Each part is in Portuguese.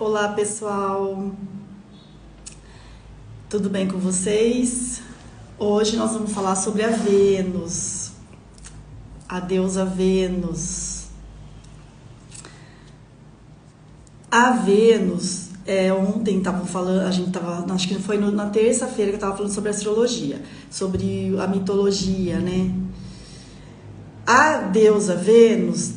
Olá, pessoal. Tudo bem com vocês? Hoje nós vamos falar sobre a Vênus, a deusa Vênus. A Vênus, ontem estavam falando, a gente estava, acho que foi na terça-feira que eu estava falando sobre astrologia, sobre a mitologia, né? A deusa Vênus,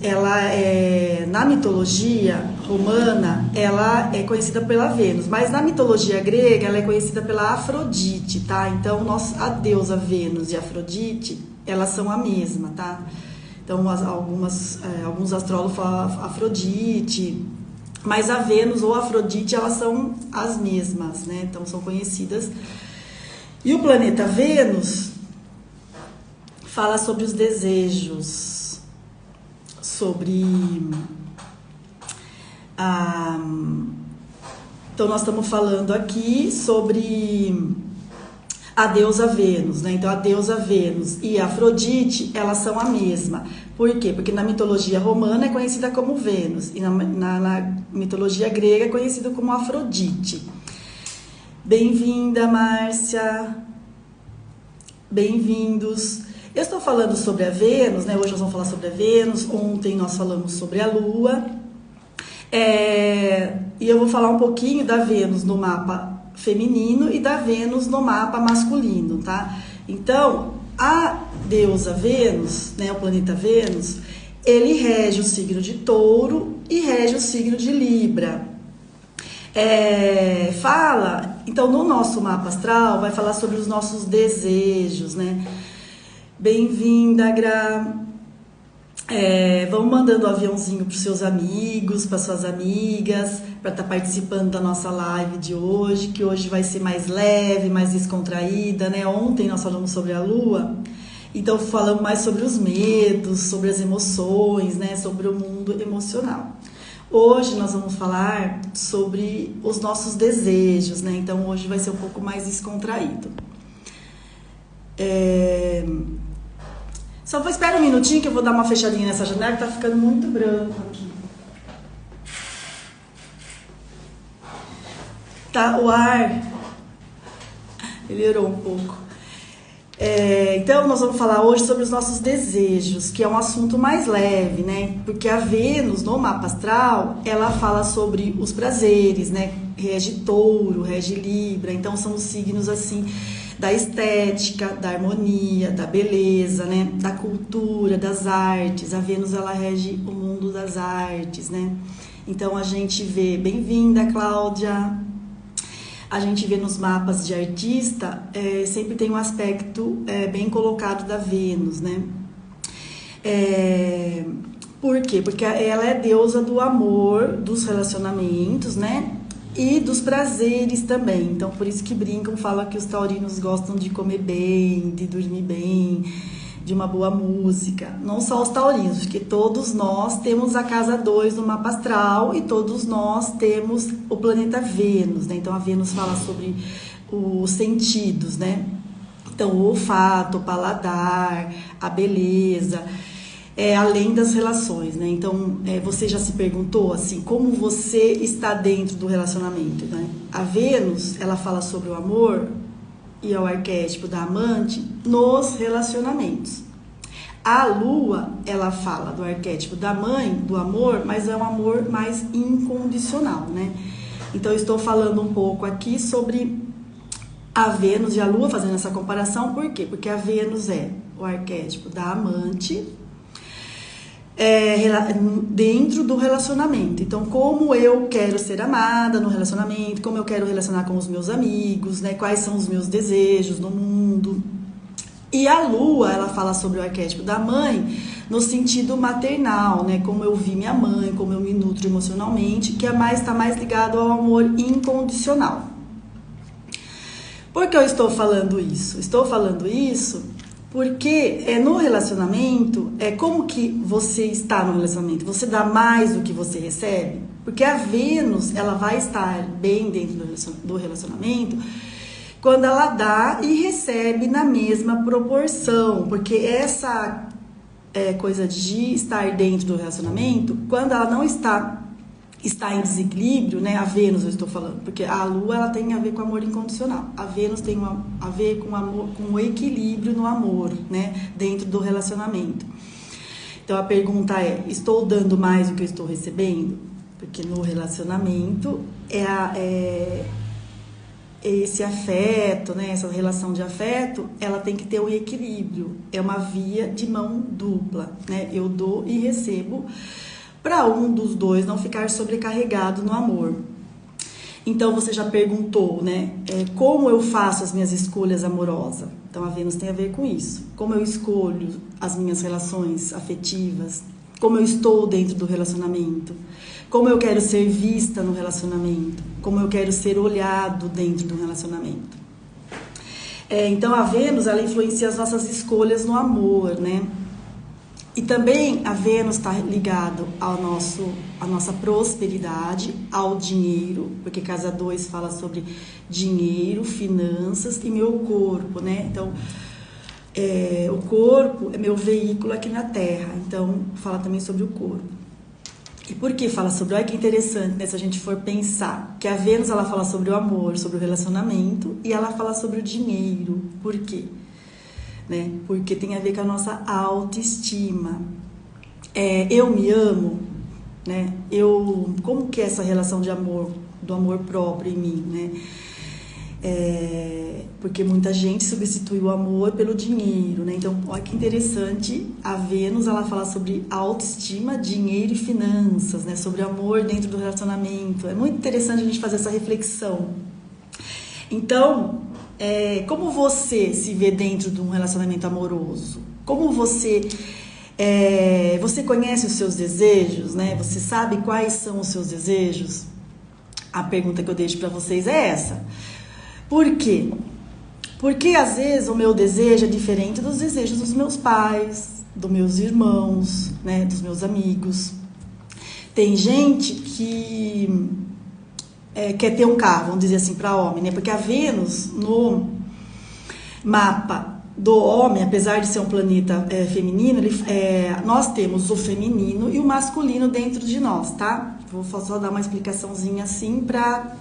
na mitologia romana, ela é conhecida pela Vênus, mas na mitologia grega ela é conhecida pela Afrodite, tá? Então, a deusa Vênus e Afrodite, elas são a mesma, tá? Então, alguns astrólogos falam Afrodite, mas a Vênus ou Afrodite, elas são as mesmas, né? Então, são conhecidas. E o planeta Vênus fala sobre os desejos, sobre então nós estamos falando aqui sobre a deusa Vênus, né? Então a deusa Vênus e a Afrodite, elas são a mesma. Por quê? Porque na mitologia romana é conhecida como Vênus e na mitologia grega é conhecida como Afrodite. Bem-vinda, Márcia. Bem-vindos. Eu estou falando sobre a Vênus, né? Hoje nós vamos falar sobre a Vênus. Ontem nós falamos sobre a Lua. E eu vou falar um pouquinho da Vênus no mapa feminino e da Vênus no mapa masculino, tá? Então, a deusa Vênus, né? O planeta Vênus, ele rege o signo de Touro e rege o signo de Libra. Então, no nosso mapa astral, vai falar sobre os nossos desejos, né? Bem-vinda, Gra. Vão mandando um aviãozinho para os seus amigos, para suas amigas, para estar participando da nossa live de hoje, que hoje vai ser mais leve, mais descontraída, né? Ontem nós falamos sobre a Lua, então falamos mais sobre os medos, sobre as emoções, né? Sobre o mundo emocional. Hoje nós vamos falar sobre os nossos desejos, né? Então hoje vai ser um pouco mais descontraído. Só espera um minutinho que eu vou dar uma fechadinha nessa janela que tá ficando muito branco aqui. Tá, o ar melhorou um pouco. Então nós vamos falar hoje sobre os nossos desejos, que é um assunto mais leve, né? Porque a Vênus no mapa astral, ela fala sobre os prazeres, né? Rege Touro, rege Libra, então são os signos assim da estética, da harmonia, da beleza, né? Da cultura, das artes. A Vênus, ela rege o mundo das artes, né? Então a gente vê, bem-vinda, Cláudia. A gente vê nos mapas de artista, sempre tem um aspecto bem colocado da Vênus, né? Por quê? Porque ela é deusa do amor, dos relacionamentos, né? E dos prazeres também. Então, por isso que brincam, falam que os taurinos gostam de comer bem, de dormir bem, de uma boa música. Não só os taurinos, porque todos nós temos a casa 2 no mapa astral e todos nós temos o planeta Vênus, né? Então, a Vênus fala sobre os sentidos, né? Então, o olfato, o paladar, a beleza, além das relações, né? Então, você já se perguntou, assim, como você está dentro do relacionamento, né? A Vênus, ela fala sobre o amor e é o arquétipo da amante nos relacionamentos. A Lua, ela fala do arquétipo da mãe, do amor, mas é um amor mais incondicional, né? Então, eu estou falando um pouco aqui sobre a Vênus e a Lua, fazendo essa comparação, por quê? Porque a Vênus é o arquétipo da amante, dentro do relacionamento. Então, como eu quero ser amada no relacionamento, como eu quero relacionar com os meus amigos, né? Quais são os meus desejos no mundo. E a Lua, ela fala sobre o arquétipo da mãe no sentido maternal, né? Como eu vi minha mãe, como eu me nutro emocionalmente, que está mais ligado ao amor incondicional. Por que eu estou falando isso? Estou falando isso porque no relacionamento, como que você está no relacionamento? Você dá mais do que você recebe? Porque a Vênus, ela vai estar bem dentro do relacionamento quando ela dá e recebe na mesma proporção. Porque essa coisa de estar dentro do relacionamento, quando ela não está está em desequilíbrio, né? A Vênus eu estou falando, porque a Lua ela tem a ver com amor incondicional. A Vênus tem a ver com amor, com o equilíbrio no amor, né? Dentro do relacionamento. Então a pergunta é: estou dando mais do que eu estou recebendo? Porque no relacionamento é esse afeto, né? Essa relação de afeto, ela tem que ter um equilíbrio. É uma via de mão dupla, né? Eu dou e recebo, para um dos dois não ficar sobrecarregado no amor. Então você já perguntou, né? Como eu faço as minhas escolhas amorosas? Então a Vênus tem a ver com isso. Como eu escolho as minhas relações afetivas? Como eu estou dentro do relacionamento? Como eu quero ser vista no relacionamento? Como eu quero ser olhado dentro do relacionamento? Então a Vênus ela influencia as nossas escolhas no amor, né? E também a Vênus está ligado à nossa prosperidade, ao dinheiro, porque casa 2 fala sobre dinheiro, finanças e meu corpo, né? Então, o corpo é meu veículo aqui na Terra, então fala também sobre o corpo. E por que fala sobre? Olha que interessante, né? Se a gente for pensar que a Vênus ela fala sobre o amor, sobre o relacionamento, e ela fala sobre o dinheiro. Por quê? Né? Porque tem a ver com a nossa autoestima. Eu me amo, né? Como que é essa relação de amor, do amor próprio em mim, né? Porque muita gente substitui o amor pelo dinheiro, né? Então, olha que interessante, a Vênus ela fala sobre autoestima, dinheiro e finanças, né? Sobre amor dentro do relacionamento. É muito interessante a gente fazer essa reflexão. Então, como você se vê dentro de um relacionamento amoroso? Como você conhece os seus desejos, né? Você sabe quais são os seus desejos? A pergunta que eu deixo para vocês é essa. Por quê? Porque às vezes o meu desejo é diferente dos desejos dos meus pais, dos meus irmãos, né? Dos meus amigos. Tem gente que quer ter um carro, vamos dizer assim, para homem, né? Porque a Vênus, no mapa do homem, apesar de ser um planeta feminino, nós temos o feminino e o masculino dentro de nós, tá? Vou só dar uma explicaçãozinha assim para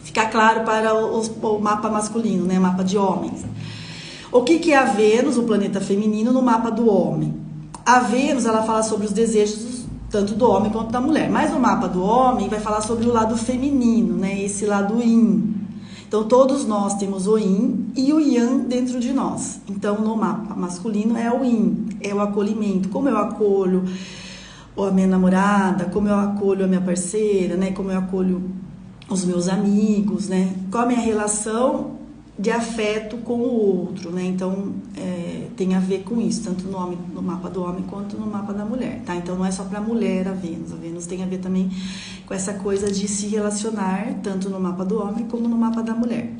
ficar claro para o mapa masculino, né? Mapa de homens. O que é a Vênus, o planeta feminino, no mapa do homem? A Vênus, ela fala sobre os desejos tanto do homem quanto da mulher. Mas o mapa do homem vai falar sobre o lado feminino, né? Esse lado yin. Então, todos nós temos o yin e o yang dentro de nós. Então, no mapa masculino é o yin, é o acolhimento. Como eu acolho a minha namorada, como eu acolho a minha parceira, né? Como eu acolho os meus amigos, né? Qual a minha relação de afeto com o outro, né? Então, tem a ver com isso, tanto no mapa do homem quanto no mapa da mulher, tá? Então, não é só para a mulher a Vênus tem a ver também com essa coisa de se relacionar, tanto no mapa do homem como no mapa da mulher.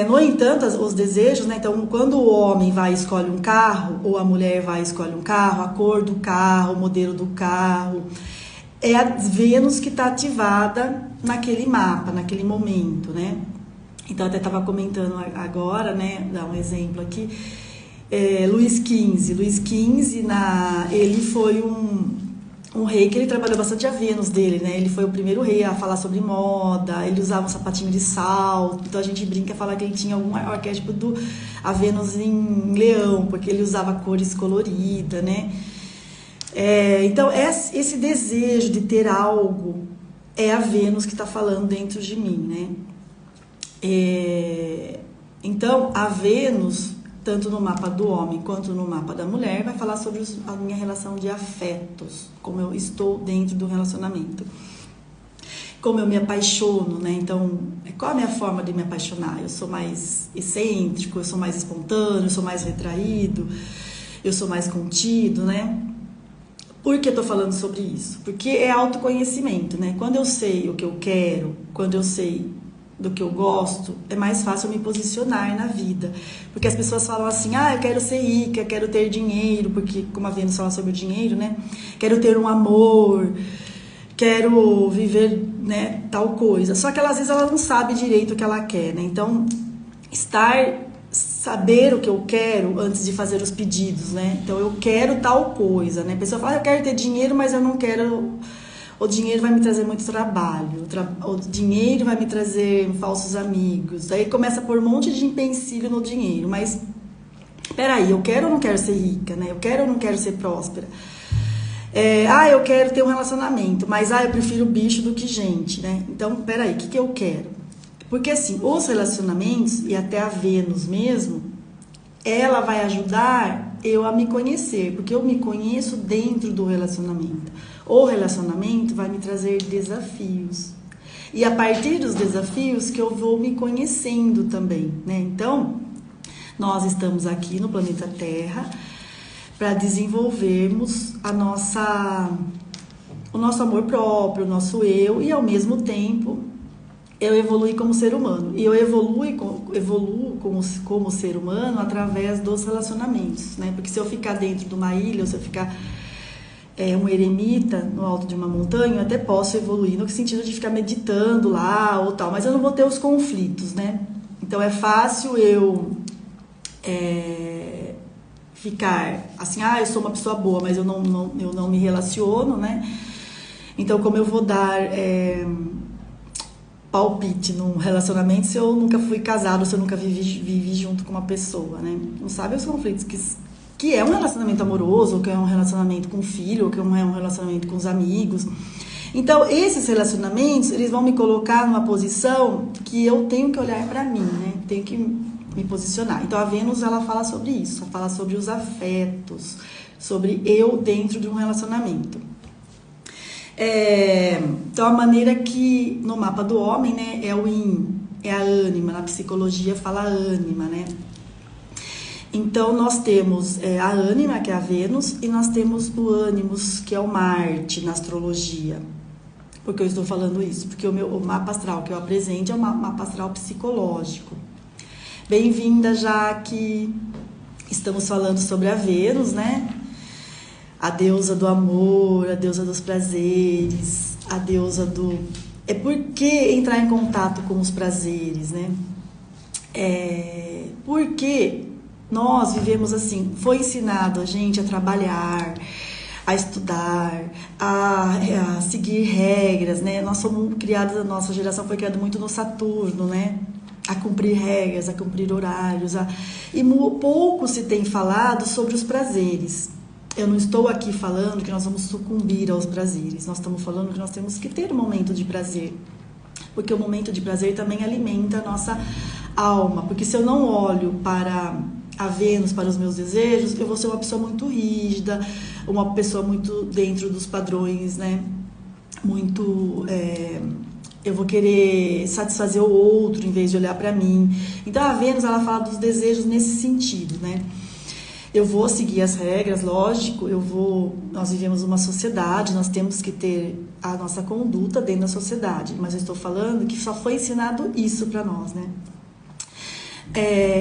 No entanto, os desejos, né? Então, quando o homem vai e escolhe um carro, ou a mulher vai e escolhe um carro, a cor do carro, o modelo do carro, é a Vênus que está ativada naquele mapa, naquele momento, né? Então, até estava comentando agora, né? Dar um exemplo aqui. Luís XV, ele foi um rei que ele trabalhou bastante a Vênus dele, né? Ele foi o primeiro rei a falar sobre moda, ele usava um sapatinho de salto, então a gente brinca e fala que ele tinha algum arquétipo a Vênus em leão, porque ele usava cores coloridas, né? Então, esse desejo de ter algo é a Vênus que está falando dentro de mim, né? Então, a Vênus, tanto no mapa do homem quanto no mapa da mulher, vai falar sobre a minha relação de afetos, como eu estou dentro do relacionamento, como eu me apaixono, né? Então, qual a minha forma de me apaixonar? Eu sou mais excêntrico, eu sou mais espontâneo, eu sou mais retraído, eu sou mais contido, né? Por que eu tô falando sobre isso? Porque é autoconhecimento, né? Quando eu sei o que eu quero, quando eu sei do que eu gosto, é mais fácil eu me posicionar na vida. Porque as pessoas falam assim, eu quero ser rica, quero ter dinheiro, porque como a Vênus fala sobre o dinheiro, né? Quero ter um amor, quero viver, né, tal coisa. Só que às vezes ela não sabe direito o que ela quer, né? Então, saber o que eu quero antes de fazer os pedidos, né? Então, eu quero tal coisa, né? A pessoa fala, eu quero ter dinheiro, mas eu não quero... O dinheiro vai me trazer muito trabalho, o dinheiro vai me trazer falsos amigos. Aí começa a pôr um monte de empecilho no dinheiro, mas peraí, eu quero ou não quero ser rica, né? Eu quero ou não quero ser próspera? Eu quero ter um relacionamento, mas eu prefiro bicho do que gente, né? Então, peraí, o que eu quero? Porque assim, os relacionamentos, e até a Vênus mesmo, ela vai ajudar eu a me conhecer, porque eu me conheço dentro do relacionamento. O relacionamento vai me trazer desafios. E a partir dos desafios que eu vou me conhecendo também, né? Então, nós estamos aqui no planeta Terra para desenvolvermos o nosso amor próprio, o nosso eu, e ao mesmo tempo eu evoluir como ser humano. E eu evoluo como ser humano através dos relacionamentos, né? Porque se eu ficar dentro de uma ilha, ou se eu ficar um eremita no alto de uma montanha, eu até posso evoluir no sentido de ficar meditando lá ou tal, mas eu não vou ter os conflitos, né? Então é fácil eu ficar assim, eu sou uma pessoa boa, mas eu não me relaciono, né? Então, como eu vou dar palpite num relacionamento se eu nunca fui casado, se eu nunca vivi junto com uma pessoa, né? Não sabe os conflitos que é um relacionamento amoroso, ou que é um relacionamento com o filho, ou que é um relacionamento com os amigos. Então, esses relacionamentos, eles vão me colocar numa posição que eu tenho que olhar para mim, né? Tenho que me posicionar. Então, a Vênus, ela fala sobre isso, ela fala sobre os afetos, sobre eu dentro de um relacionamento. Então, a maneira que no mapa do homem, né, é o yin, é a ânima, na psicologia fala ânima, né? Então, nós temos a ânima, que é a Vênus, e nós temos o ânimos, que é o Marte, na astrologia. Por que eu estou falando isso? Porque o mapa astral que eu apresento é um mapa astral psicológico. Bem-vinda, Jaque! Estamos falando sobre a Vênus, né? A deusa do amor, a deusa dos prazeres, a deusa do... por que entrar em contato com os prazeres, né? Porque nós vivemos assim, foi ensinado a gente a trabalhar, a estudar, a seguir regras, né? Nós somos criados, a nossa geração foi criada muito no Saturno, né? A cumprir regras, a cumprir horários, e pouco se tem falado sobre os prazeres. Eu não estou aqui falando que nós vamos sucumbir aos prazeres, nós estamos falando que nós temos que ter um momento de prazer, porque o momento de prazer também alimenta a nossa alma, porque se eu não olho para a Vênus, para os meus desejos, eu vou ser uma pessoa muito rígida, uma pessoa muito dentro dos padrões, né? Muito... eu vou querer satisfazer o outro em vez de olhar para mim. Então a Vênus, ela fala dos desejos nesse sentido, né? Eu vou seguir as regras, lógico, nós vivemos uma sociedade, nós temos que ter a nossa conduta dentro da sociedade, mas eu estou falando que só foi ensinado isso para nós, né?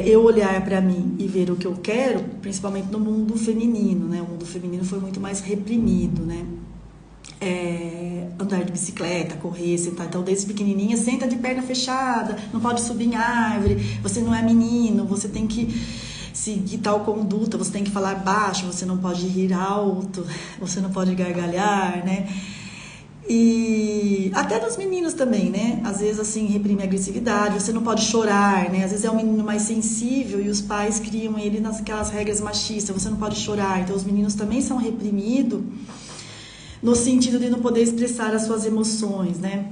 Eu olhar para mim e ver o que eu quero, principalmente no mundo feminino, né? O mundo feminino foi muito mais reprimido, né? Andar de bicicleta, correr, sentar. Então, desde pequenininha, senta de perna fechada, não pode subir em árvore, você não é menino, você tem que seguir tal conduta, você tem que falar baixo, você não pode rir alto, você não pode gargalhar, né? E até dos meninos também, né? Às vezes, assim, reprime a agressividade, você não pode chorar, né? Às vezes é um menino mais sensível e os pais criam ele naquelas regras machistas, você não pode chorar. Então, os meninos também são reprimidos no sentido de não poder expressar as suas emoções, né?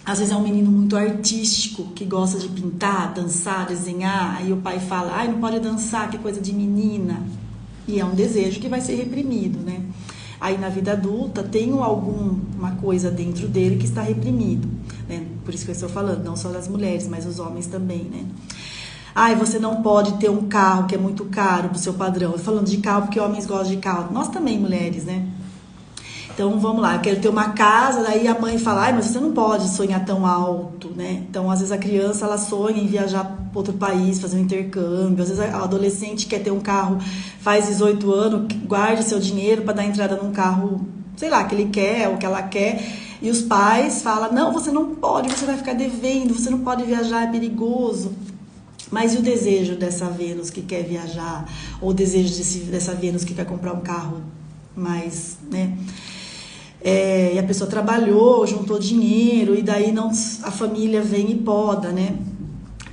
Às vezes é um menino muito artístico, que gosta de pintar, dançar, desenhar, aí o pai fala, não pode dançar, que é coisa de menina. E é um desejo que vai ser reprimido, né? Aí na vida adulta tem alguma coisa dentro dele que está reprimido, né? Por isso que eu estou falando, não só das mulheres, mas os homens também, né? Você não pode ter um carro que é muito caro pro seu padrão. Eu tô falando de carro porque homens gostam de carro. Nós também, mulheres, né? Então, vamos lá, eu quero ter uma casa, daí a mãe fala, mas você não pode sonhar tão alto, né? Então, às vezes a criança, ela sonha em viajar para outro país, fazer um intercâmbio. Às vezes a adolescente quer ter um carro, faz 18 anos, guarde seu dinheiro para dar entrada num carro, sei lá, que ele quer ou que ela quer. E os pais falam, não, você não pode, você vai ficar devendo, você não pode viajar, é perigoso. Mas e o desejo dessa Vênus que quer viajar? Ou o desejo dessa Vênus que quer comprar um carro mais, né? E a pessoa trabalhou, juntou dinheiro, e daí a família vem e poda, né?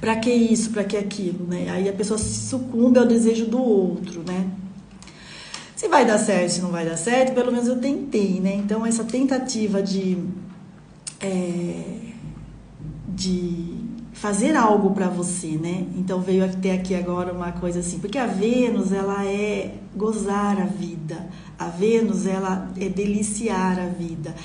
Pra que isso, pra que aquilo, né? Aí a pessoa se sucumbe ao desejo do outro, né? Se vai dar certo, se não vai dar certo, pelo menos eu tentei, né? Então, essa tentativa de fazer algo pra você, né? Então, veio até aqui agora uma coisa assim, porque a Vênus, ela é gozar a vida. A Vênus, ela é deliciar a vida.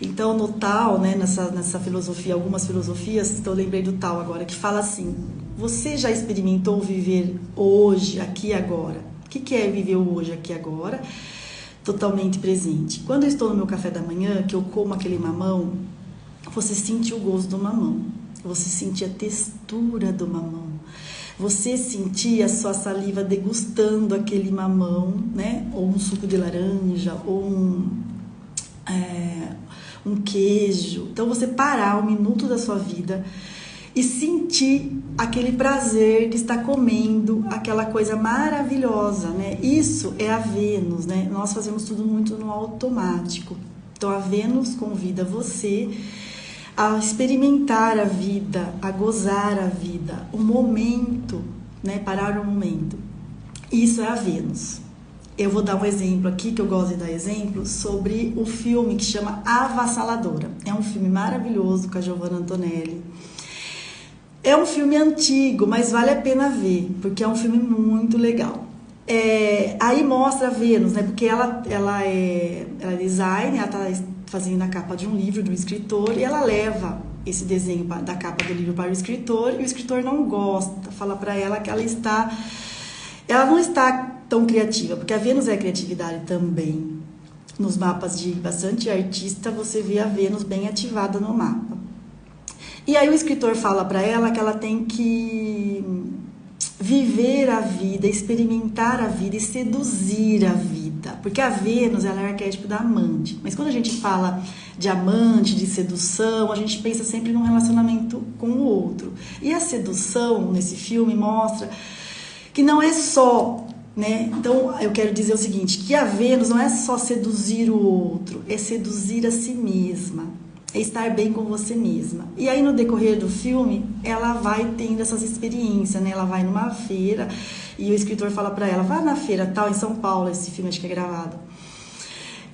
Então, no Tao, né, nessa filosofia, algumas filosofias, então eu lembrei do Tao agora, que fala assim, você já experimentou viver hoje, aqui e agora? O que é viver hoje, aqui e agora? Totalmente presente. Quando eu estou no meu café da manhã, que eu como aquele mamão, você sente o gosto do mamão, você sente a textura do mamão, você sentir a sua saliva degustando aquele mamão, né? Ou um suco de laranja, ou um queijo. Então, você parar um minuto da sua vida e sentir aquele prazer de estar comendo aquela coisa maravilhosa, né? Isso é a Vênus, né? Nós fazemos tudo muito no automático. Então, a Vênus convida você a experimentar a vida, a gozar a vida, o momento, né? Parar o momento. Isso é a Vênus. Eu vou dar um exemplo aqui, que eu gosto de dar exemplo, sobre o filme que chama Avassaladora. É um filme maravilhoso com a Giovanna Antonelli. É um filme antigo, mas vale a pena ver, porque é um filme muito legal. Aí mostra a Vênus, né? Porque ela é designer, ela está fazendo a capa de um livro de um escritor, e ela leva esse desenho da capa do livro para o escritor, e o escritor não gosta, fala para ela que ela não está tão criativa, porque a Vênus é criatividade também. Nos mapas de bastante artista, você vê a Vênus bem ativada no mapa. E aí o escritor fala para ela que ela tem que viver a vida, experimentar a vida e seduzir a vida. Porque a Vênus, ela é o arquétipo da amante. Mas quando a gente fala de amante, de sedução, a gente pensa sempre num relacionamento com o outro. E a sedução, nesse filme, mostra que não é só, né? Então, eu quero dizer o seguinte, que a Vênus não é só seduzir o outro, é seduzir a si mesma, é estar bem com você mesma. E aí, no decorrer do filme, ela vai tendo essas experiências, né? Ela vai numa feira e o escritor fala pra ela, vá na feira tal, em São Paulo, esse filme acho que é gravado.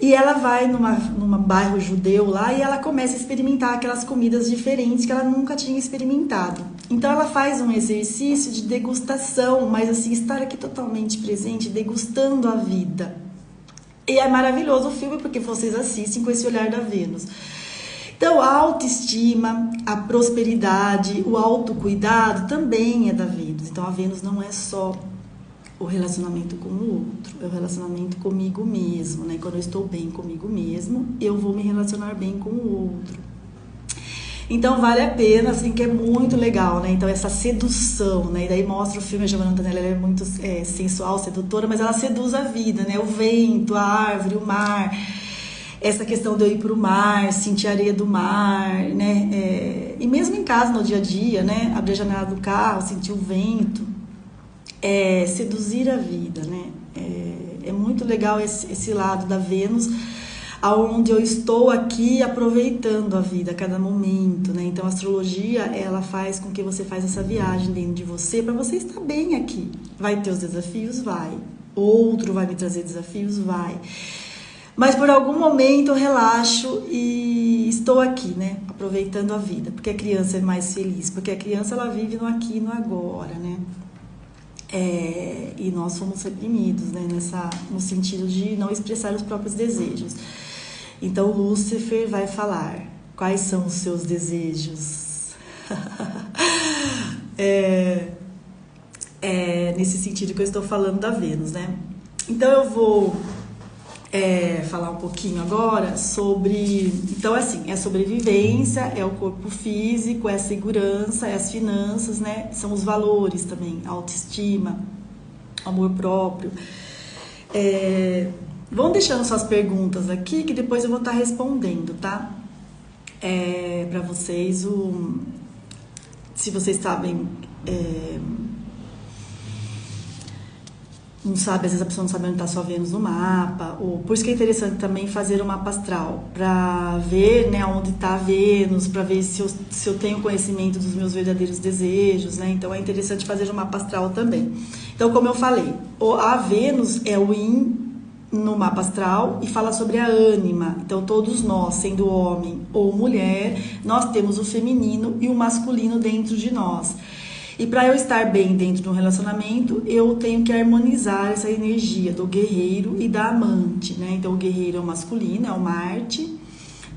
E ela vai num bairro judeu lá e ela começa a experimentar aquelas comidas diferentes que ela nunca tinha experimentado. Então ela faz um exercício de degustação, mas assim, estar aqui totalmente presente, degustando a vida. E é maravilhoso o filme porque vocês assistem com esse olhar da Vênus. Então a autoestima, a prosperidade, o autocuidado também é da Vênus. Então a Vênus não é só o relacionamento com o outro, é o relacionamento comigo mesmo, né? Quando eu estou bem comigo mesmo, eu vou me relacionar bem com o outro. Então vale a pena, assim, que é muito legal, né? Então essa sedução, né? E daí mostra o filme, a Giovanna Antonelli, ela é muito sensual, sedutora, mas ela seduz a vida, né? O vento, a árvore, o mar, essa questão de eu ir pro mar, sentir a areia do mar, né? E mesmo em casa, no dia a dia, né? Abrir a janela do carro, sentir o vento. Seduzir a vida, né? É muito legal esse lado da Vênus, aonde eu estou aqui aproveitando a vida a cada momento, né? Então a astrologia, ela faz com que você faça essa viagem dentro de você para você estar bem aqui. Vai ter os desafios? Vai. Outro vai me trazer desafios? Vai. Mas por algum momento eu relaxo e estou aqui, né? Aproveitando a vida, porque a criança é mais feliz, porque a criança ela vive no aqui e no agora, né? E nós fomos reprimidos, né, no sentido de não expressar os próprios desejos. Então Lúcifer vai falar, quais são os seus desejos? Nesse sentido que eu estou falando da Vênus, né? Então eu vou falar um pouquinho agora sobre... Então, assim, é sobrevivência, é o corpo físico, é a segurança, é as finanças, né? São os valores também, autoestima, amor próprio. Vão deixando suas perguntas aqui, que depois eu vou estar respondendo, tá? Para vocês, se vocês sabem não sabe, às vezes a pessoa não sabe onde está sua Vênus no mapa, ou por isso que é interessante também fazer o mapa astral, para ver, né, onde está a Vênus, para ver se eu tenho conhecimento dos meus verdadeiros desejos, né, então é interessante fazer o mapa astral também. Então, como eu falei, a Vênus é o Yin no mapa astral e fala sobre a ânima, então todos nós, sendo homem ou mulher, nós temos o feminino e o masculino dentro de nós. E para eu estar bem dentro de um relacionamento, eu tenho que harmonizar essa energia do guerreiro e da amante, né? Então, o guerreiro é o masculino, é o Marte,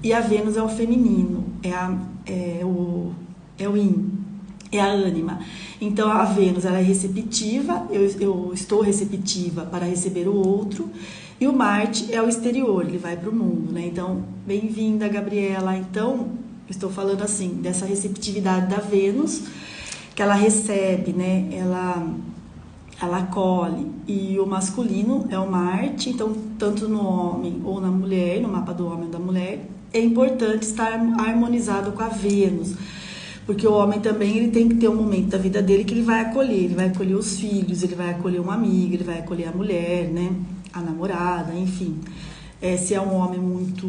e a Vênus é o feminino, é o Yin, é a ânima. Então, a Vênus, ela é receptiva, eu estou receptiva para receber o outro, e o Marte é o exterior, ele vai para o mundo, né? Então, bem-vinda, Gabriela. Então, estou falando assim, dessa receptividade da Vênus, que ela recebe, né? Ela acolhe. E o masculino é o Marte, então tanto no homem ou na mulher, no mapa do homem ou da mulher, é importante estar harmonizado com a Vênus, porque o homem também ele tem que ter um momento da vida dele que ele vai acolher os filhos, ele vai acolher um amigo, ele vai acolher a mulher, né? A namorada, enfim. Se é um homem muito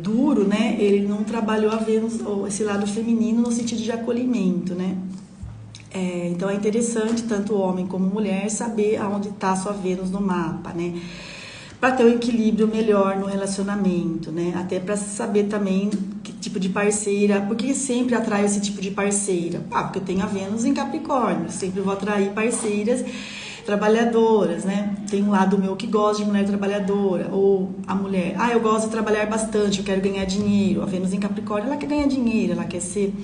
duro, né? Ele não trabalhou a Vênus, esse lado feminino no sentido de acolhimento, né? Então é interessante, tanto homem como mulher, saber aonde está a sua Vênus no mapa, né? Para ter um equilíbrio melhor no relacionamento, né? Até para saber também que tipo de parceira, porque sempre atrai esse tipo de parceira. Porque eu tenho a Vênus em Capricórnio, sempre vou atrair parceiras trabalhadoras, né? Tem um lado meu que gosta de mulher trabalhadora, ou a mulher, eu gosto de trabalhar bastante, eu quero ganhar dinheiro. A Vênus em Capricórnio, ela quer ganhar dinheiro, ela quer ser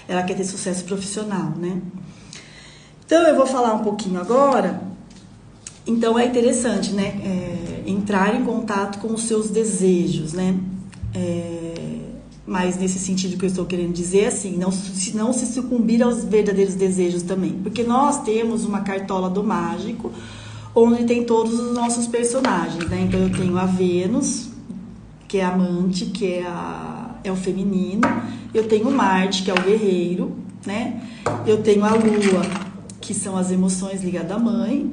ela quer ter sucesso profissional, né? Então, eu vou falar um pouquinho agora. Então, é interessante, né? Entrar em contato com os seus desejos, né? Mas nesse sentido que eu estou querendo dizer, assim, não se sucumbir aos verdadeiros desejos também. Porque nós temos uma cartola do mágico, onde tem todos os nossos personagens, né? Então, eu tenho a Vênus, que é a amante, que é o feminino. Eu tenho Marte, que é o guerreiro, né? Eu tenho a Lua, que são as emoções ligadas à mãe.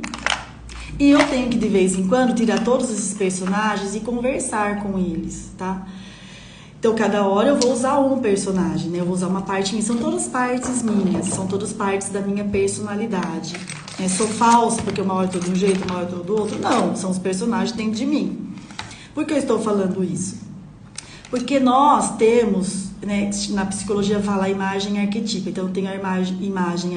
E eu tenho que, de vez em quando, tirar todos esses personagens e conversar com eles, tá? Então, cada hora eu vou usar um personagem, né? Eu vou usar uma parte minha. São todas partes minhas, são todas partes da minha personalidade. Sou falsa porque uma hora eu tô de um jeito, uma hora eu tô do outro. Não, são os personagens dentro de mim. Por que eu estou falando isso? Porque nós temos, né, na psicologia fala a imagem arquetípica. Então, eu tenho a imagem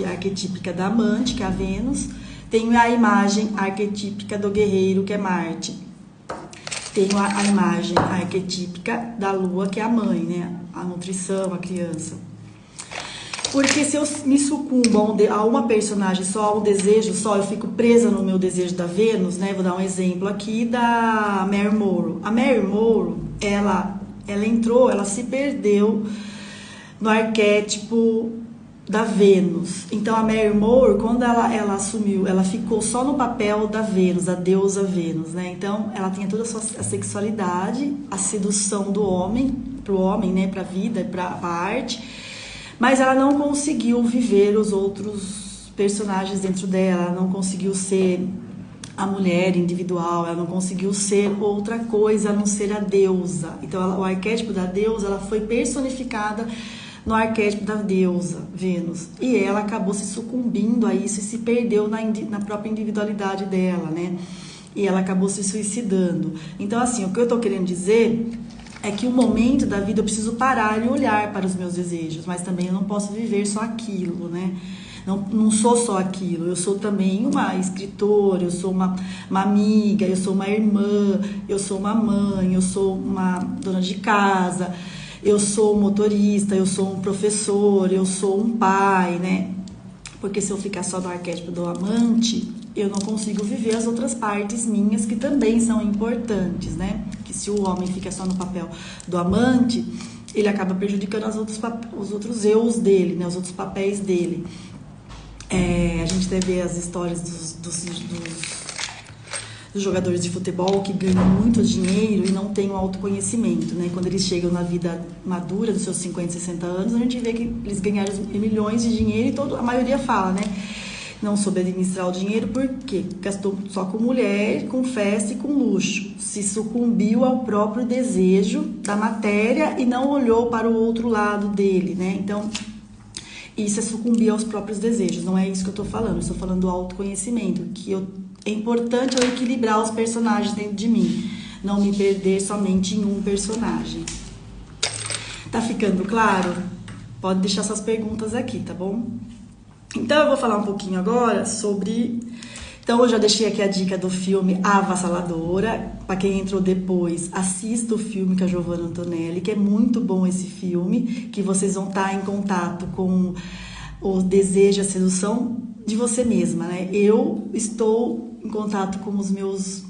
arquetípica da amante, que é a Vênus. Tenho a imagem arquetípica do guerreiro, que é Marte. Tenho a imagem arquetípica da Lua, que é a mãe, né? A nutrição, a criança. Porque se eu me sucumbo a uma personagem só, a um desejo só, eu fico presa no meu desejo da Vênus, né? Vou dar um exemplo aqui da Mary Morrow. A Mary Morrow, ela se perdeu no arquétipo da Vênus. Então, a Mary Morrow, quando ela assumiu, ela ficou só no papel da Vênus, a deusa Vênus, né? Então, ela tinha toda a sexualidade, a sedução do homem, pro homem, né? Pra vida, pra arte. Mas ela não conseguiu viver os outros personagens dentro dela, ela não conseguiu ser a mulher individual, ela não conseguiu ser outra coisa a não ser a deusa. Então, o arquétipo da deusa, ela foi personificada no arquétipo da deusa, Vênus. E ela acabou se sucumbindo a isso e se perdeu na própria individualidade dela, né? E ela acabou se suicidando. Então, assim, o que eu tô querendo dizer é que o momento da vida eu preciso parar e olhar para os meus desejos, mas também eu não posso viver só aquilo, né? Não sou só aquilo, eu sou também uma escritora, eu sou uma amiga, eu sou uma irmã, eu sou uma mãe, eu sou uma dona de casa, eu sou um motorista, eu sou um professor, eu sou um pai, né? Porque se eu ficar só no arquétipo do amante, eu não consigo viver as outras partes minhas que também são importantes, né? Que se o homem fica só no papel do amante, ele acaba prejudicando os outros eus dele, né? Os outros papéis dele. A gente deve ver as histórias dos dos jogadores de futebol que ganham muito dinheiro e não têm um autoconhecimento, né? Quando eles chegam na vida madura, dos seus 50, 60 anos, a gente vê que eles ganharam milhões de dinheiro e a maioria fala, né? Não soube administrar o dinheiro porque gastou só com mulher, com festa e com luxo. Se sucumbiu ao próprio desejo da matéria e não olhou para o outro lado dele, né? Então, isso é sucumbir aos próprios desejos. Não é isso que eu estou falando. Eu estou falando do autoconhecimento, que é importante eu equilibrar os personagens dentro de mim. Não me perder somente em um personagem. Tá ficando claro? Pode deixar suas perguntas aqui, tá bom? Então, eu vou falar um pouquinho agora sobre... Então, eu já deixei aqui a dica do filme A Avassaladora. Para quem entrou depois, assista o filme com a Giovanna Antonelli, que é muito bom esse filme, que vocês vão estar em contato com o desejo, a sedução de você mesma, né? Eu estou em contato com os meus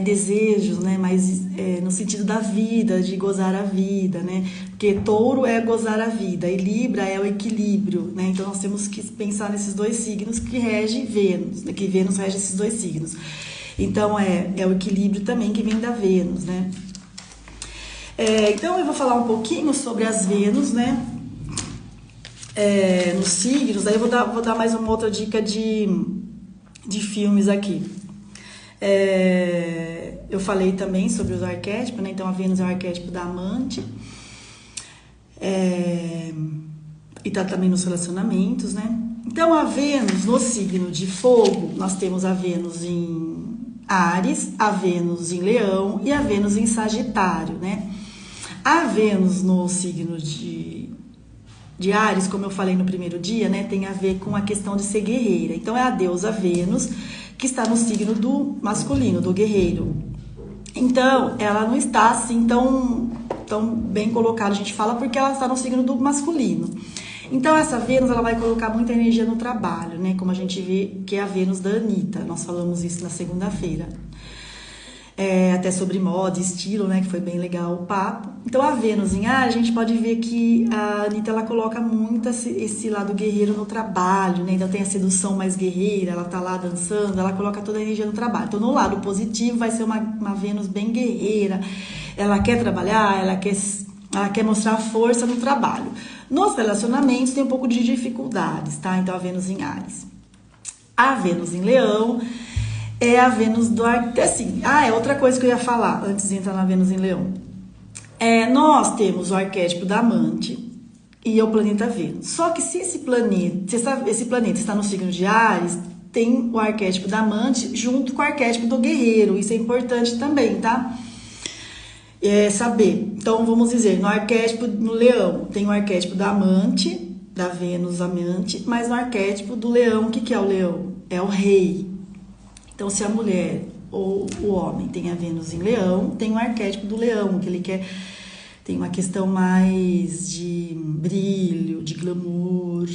desejos, né? Mas no sentido da vida, de gozar a vida, né? Porque touro é gozar a vida e Libra é o equilíbrio, né? Então nós temos que pensar nesses dois signos que rege Vênus, né? Que Vênus rege esses dois signos. Então é o equilíbrio também que vem da Vênus, né? Então eu vou falar um pouquinho sobre as Vênus, né? Nos signos, aí eu vou dar mais uma outra dica de filmes aqui. Eu falei também sobre os arquétipos, né? Então a Vênus é o arquétipo da amante, e tá também nos relacionamentos, né? Então a Vênus no signo de fogo, nós temos a Vênus em Áries, a Vênus em Leão e a Vênus em Sagitário, né? A Vênus no signo de Áries, como eu falei no primeiro dia, né, tem a ver com a questão de ser guerreira. Então é a deusa Vênus que está no signo do masculino, do guerreiro. Então, ela não está assim tão bem colocada, a gente fala, porque ela está no signo do masculino. Então, essa Vênus, ela vai colocar muita energia no trabalho, né? Como a gente vê que é a Vênus da Anitta. Nós falamos isso na segunda-feira. Até sobre moda, estilo, né? Que foi bem legal o papo. Então, a Vênus em Áries, a gente pode ver que a Anitta, ela coloca muito esse lado guerreiro no trabalho, né? Então, tem a sedução mais guerreira, ela tá lá dançando, ela coloca toda a energia no trabalho. Então, no lado positivo, vai ser uma Vênus bem guerreira. Ela quer trabalhar, ela quer mostrar força no trabalho. Nos relacionamentos, tem um pouco de dificuldades, tá? Então, a Vênus em Áries. A Vênus em Leão... é a Vênus do assim, outra coisa que eu ia falar antes de entrar na Vênus em Leão. Nós temos o arquétipo da amante e o planeta Vênus. Só que se esse planeta está no signo de Áries, tem o arquétipo da amante junto com o arquétipo do guerreiro. Isso é importante também, tá? Saber. Então, vamos dizer, no Leão tem o arquétipo da amante, da Vênus amante, mas no arquétipo do Leão, o que é o Leão? É o rei. Então, se a mulher ou o homem tem a Vênus em Leão, tem o arquétipo do Leão, que ele tem uma questão mais de brilho, de glamour,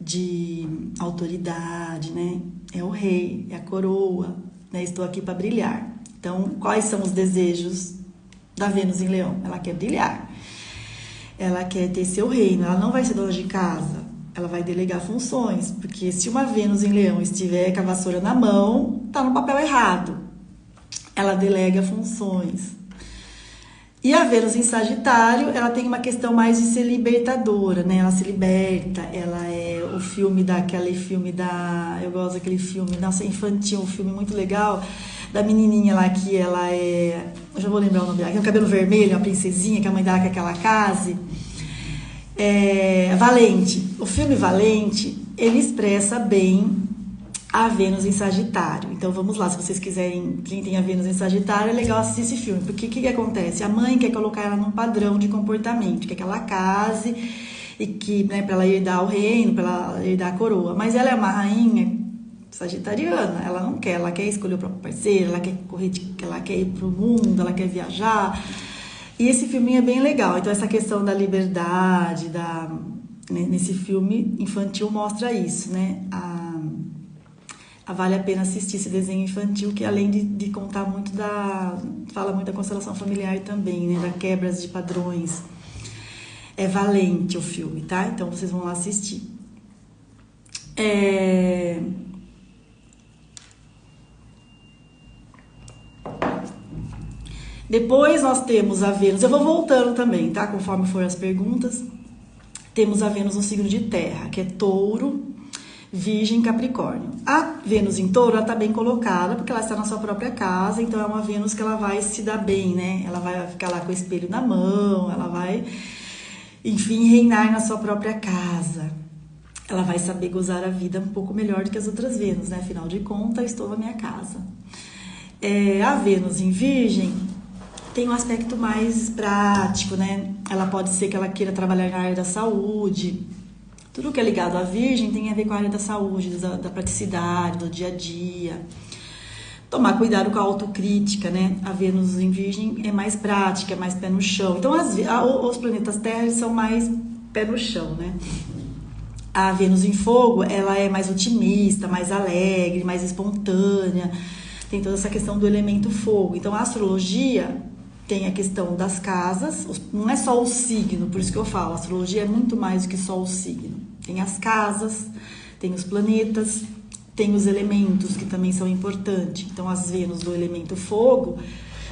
de autoridade, né? É o rei, é a coroa, né? Estou aqui para brilhar. Então, quais são os desejos da Vênus em Leão? Ela quer brilhar, ela quer ter seu reino, ela não vai ser dona de casa. Ela vai delegar funções, porque se uma Vênus em Leão estiver com a vassoura na mão, tá no papel errado. Ela delega funções. E a Vênus em Sagitário, ela tem uma questão mais de ser libertadora, né? Ela se liberta, ela é o filme eu gosto daquele filme, nossa, infantil, um filme muito legal, da menininha lá que ela eu já vou lembrar o nome dela, que tem o cabelo vermelho, a princesinha, que a mãe dela quer que ela case. Valente. O filme Valente, ele expressa bem a Vênus em Sagitário. Então vamos lá, se vocês quiserem, quem tem a Vênus em Sagitário, é legal assistir esse filme, porque o que acontece? A mãe quer colocar ela num padrão de comportamento, quer que ela case e que, né, para ela herdar o reino, para ela herdar a coroa, mas ela é uma rainha sagitariana, ela não quer, ela quer escolher o próprio parceiro, ela quer ela quer ir pro mundo, ela quer viajar. E esse filminho é bem legal. Então, essa questão da liberdade, nesse filme infantil mostra isso, né? Vale a pena assistir esse desenho infantil, que além de contar muito fala muito da constelação familiar também, né? Da quebras de padrões. É valente o filme, tá? Então, vocês vão lá assistir. Depois nós temos a Vênus, eu vou voltando também, tá? Conforme for as perguntas. Temos a Vênus no signo de terra, que é touro, virgem, capricórnio. A Vênus em touro, ela tá bem colocada, porque ela está na sua própria casa, então é uma Vênus que ela vai se dar bem, né? Ela vai ficar lá com o espelho na mão, ela vai, enfim, reinar na sua própria casa. Ela vai saber gozar a vida um pouco melhor do que as outras Vênus, né? Afinal de contas, estou na minha casa. A Vênus em virgem tem um aspecto mais prático, né? Ela pode ser que ela queira trabalhar na área da saúde. Tudo que é ligado à virgem tem a ver com a área da saúde, da praticidade, do dia a dia. Tomar cuidado com a autocrítica, né? A Vênus em virgem é mais prática, é mais pé no chão. Então, os planetas Terra são mais pé no chão, né? A Vênus em fogo, ela é mais otimista, mais alegre, mais espontânea. Tem toda essa questão do elemento fogo. Então, a astrologia tem a questão das casas, não é só o signo, por isso que eu falo, a astrologia é muito mais do que só o signo. Tem as casas, tem os planetas, tem os elementos que também são importantes. Então, as Vênus do elemento fogo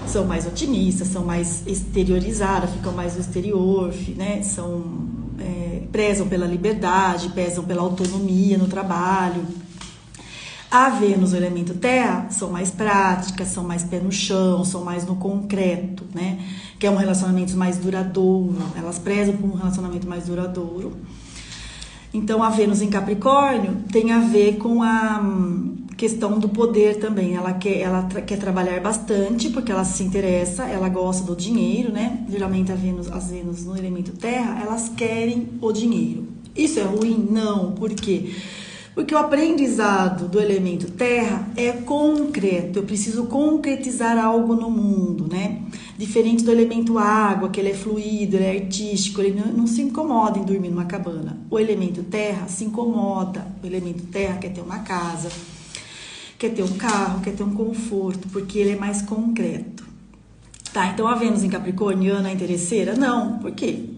são mais otimistas, são mais exteriorizadas, ficam mais no exterior, né? Prezam pela liberdade, prezam pela autonomia no trabalho. A Vênus, o elemento terra, são mais práticas, são mais pé no chão, são mais no concreto, né? Que é um relacionamento mais duradouro, elas prezam por um relacionamento mais duradouro. Então, a Vênus em Capricórnio tem a ver com a questão do poder também. Ela quer trabalhar bastante, porque ela se interessa, ela gosta do dinheiro, né? Geralmente, as Vênus no elemento terra, elas querem o dinheiro. Isso é ruim? Não. Por quê? Porque o aprendizado do elemento terra é concreto, eu preciso concretizar algo no mundo, né? Diferente do elemento água, que ele é fluido, ele é artístico, ele não se incomoda em dormir numa cabana. O elemento terra se incomoda, o elemento terra quer ter uma casa, quer ter um carro, quer ter um conforto, porque ele é mais concreto. Tá, então a Vênus em Capricorniana é interesseira? Não, por quê?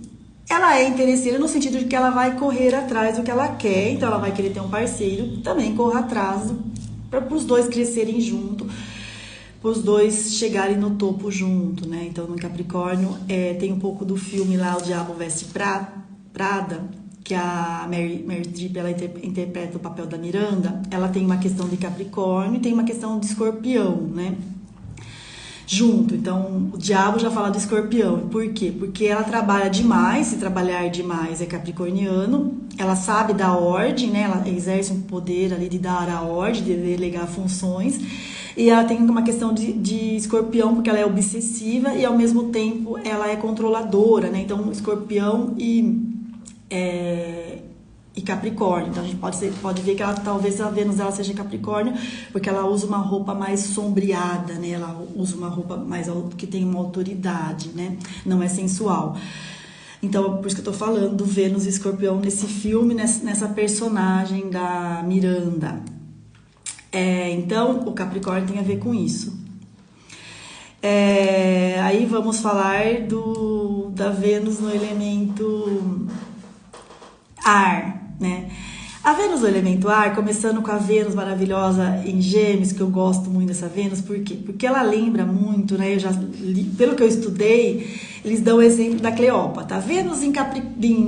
Ela é interesseira no sentido de que ela vai correr atrás do que ela quer, então ela vai querer ter um parceiro que também corra atrás para os dois crescerem junto, para os dois chegarem no topo junto, né? Então no Capricórnio tem um pouco do filme lá, O Diabo Veste Prada, que a Meryl Streep, ela interpreta o papel da Miranda. Ela tem uma questão de Capricórnio e tem uma questão de Escorpião, né? Junto, então o diabo já fala do escorpião. Por quê? Porque ela trabalha demais, se trabalhar demais é capricorniano, ela sabe dar ordem, né? Ela exerce um poder ali de dar a ordem, de delegar funções, e ela tem uma questão de escorpião, porque ela é obsessiva e ao mesmo tempo ela é controladora, né? Então escorpião e Capricórnio. Então a gente pode ver que talvez a Vênus dela seja Capricórnio, porque ela usa uma roupa mais sombreada, né? Ela usa uma roupa mais que tem uma autoridade, né? Não é sensual. Então, por isso que eu tô falando do Vênus e Escorpião nesse filme, nessa personagem da Miranda. Então, o Capricórnio tem a ver com isso. Aí vamos falar da Vênus no elemento ar, né? A Vênus do elemento ar, começando com a Vênus maravilhosa em Gêmeos, que eu gosto muito dessa Vênus, por quê? Porque ela lembra muito, né? Eu já li, pelo que eu estudei, eles dão o exemplo da Cleópatra. A Vênus em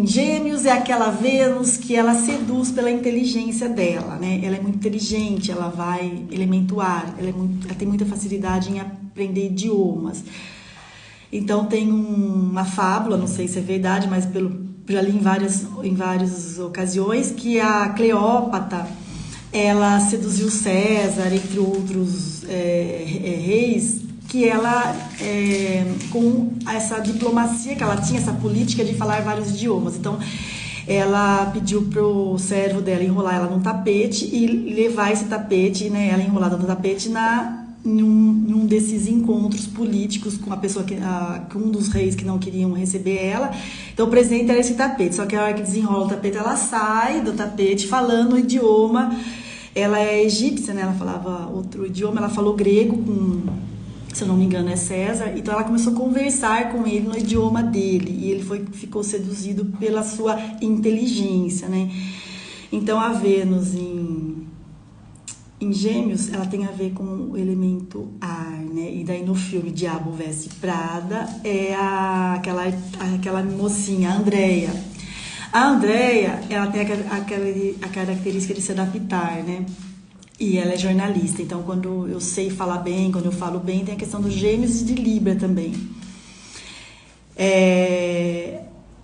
Gêmeos é aquela Vênus que ela seduz pela inteligência dela, né? Ela é muito inteligente, ela vai elemento ar, ela tem muita facilidade em aprender idiomas. Então tem uma fábula, não sei se é verdade, mas já li em várias ocasiões, que a Cleópatra, ela seduziu César, entre outros reis, que ela, com essa diplomacia que ela tinha, essa política de falar vários idiomas. Então, ela pediu pro servo dela enrolar ela num tapete e levar esse tapete, né, ela enrolada no tapete, em um desses encontros políticos com a pessoa com um dos reis que não queriam receber ela. Então o presente era esse tapete, só que a hora que desenrola o tapete, ela sai do tapete falando o idioma. Ela é egípcia, né? Ela falava outro idioma, ela falou grego se eu não me engano é César, então ela começou a conversar com ele no idioma dele e ele ficou seduzido pela sua inteligência, né? Então a Vênus Em Gêmeos, ela tem a ver com o elemento ar, né? E daí no filme Diabo Veste Prada é aquela mocinha, a Andrea. A Andrea, ela tem a característica de se adaptar, né? E ela é jornalista, então quando eu sei falar bem, quando eu falo bem, tem a questão dos Gêmeos e de Libra também.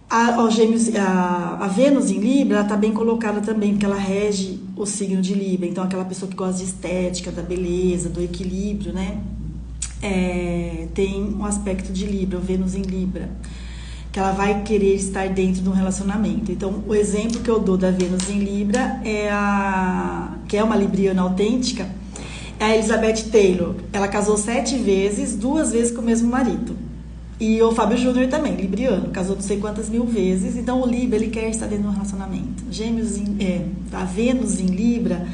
A Vênus em Libra, ela tá bem colocada também, porque ela rege o signo de Libra. Então, aquela pessoa que gosta de estética, da beleza, do equilíbrio, né? Tem um aspecto de Libra, o Vênus em Libra, que ela vai querer estar dentro de um relacionamento. Então, o exemplo que eu dou da Vênus em Libra que é uma libriana autêntica, é a Elizabeth Taylor. Ela casou 7 vezes, 2 vezes com o mesmo marido. E o Fábio Júnior também, libriano, casou não sei quantas mil vezes. Então o Libra, ele quer estar dentro de um relacionamento. A Vênus em Libra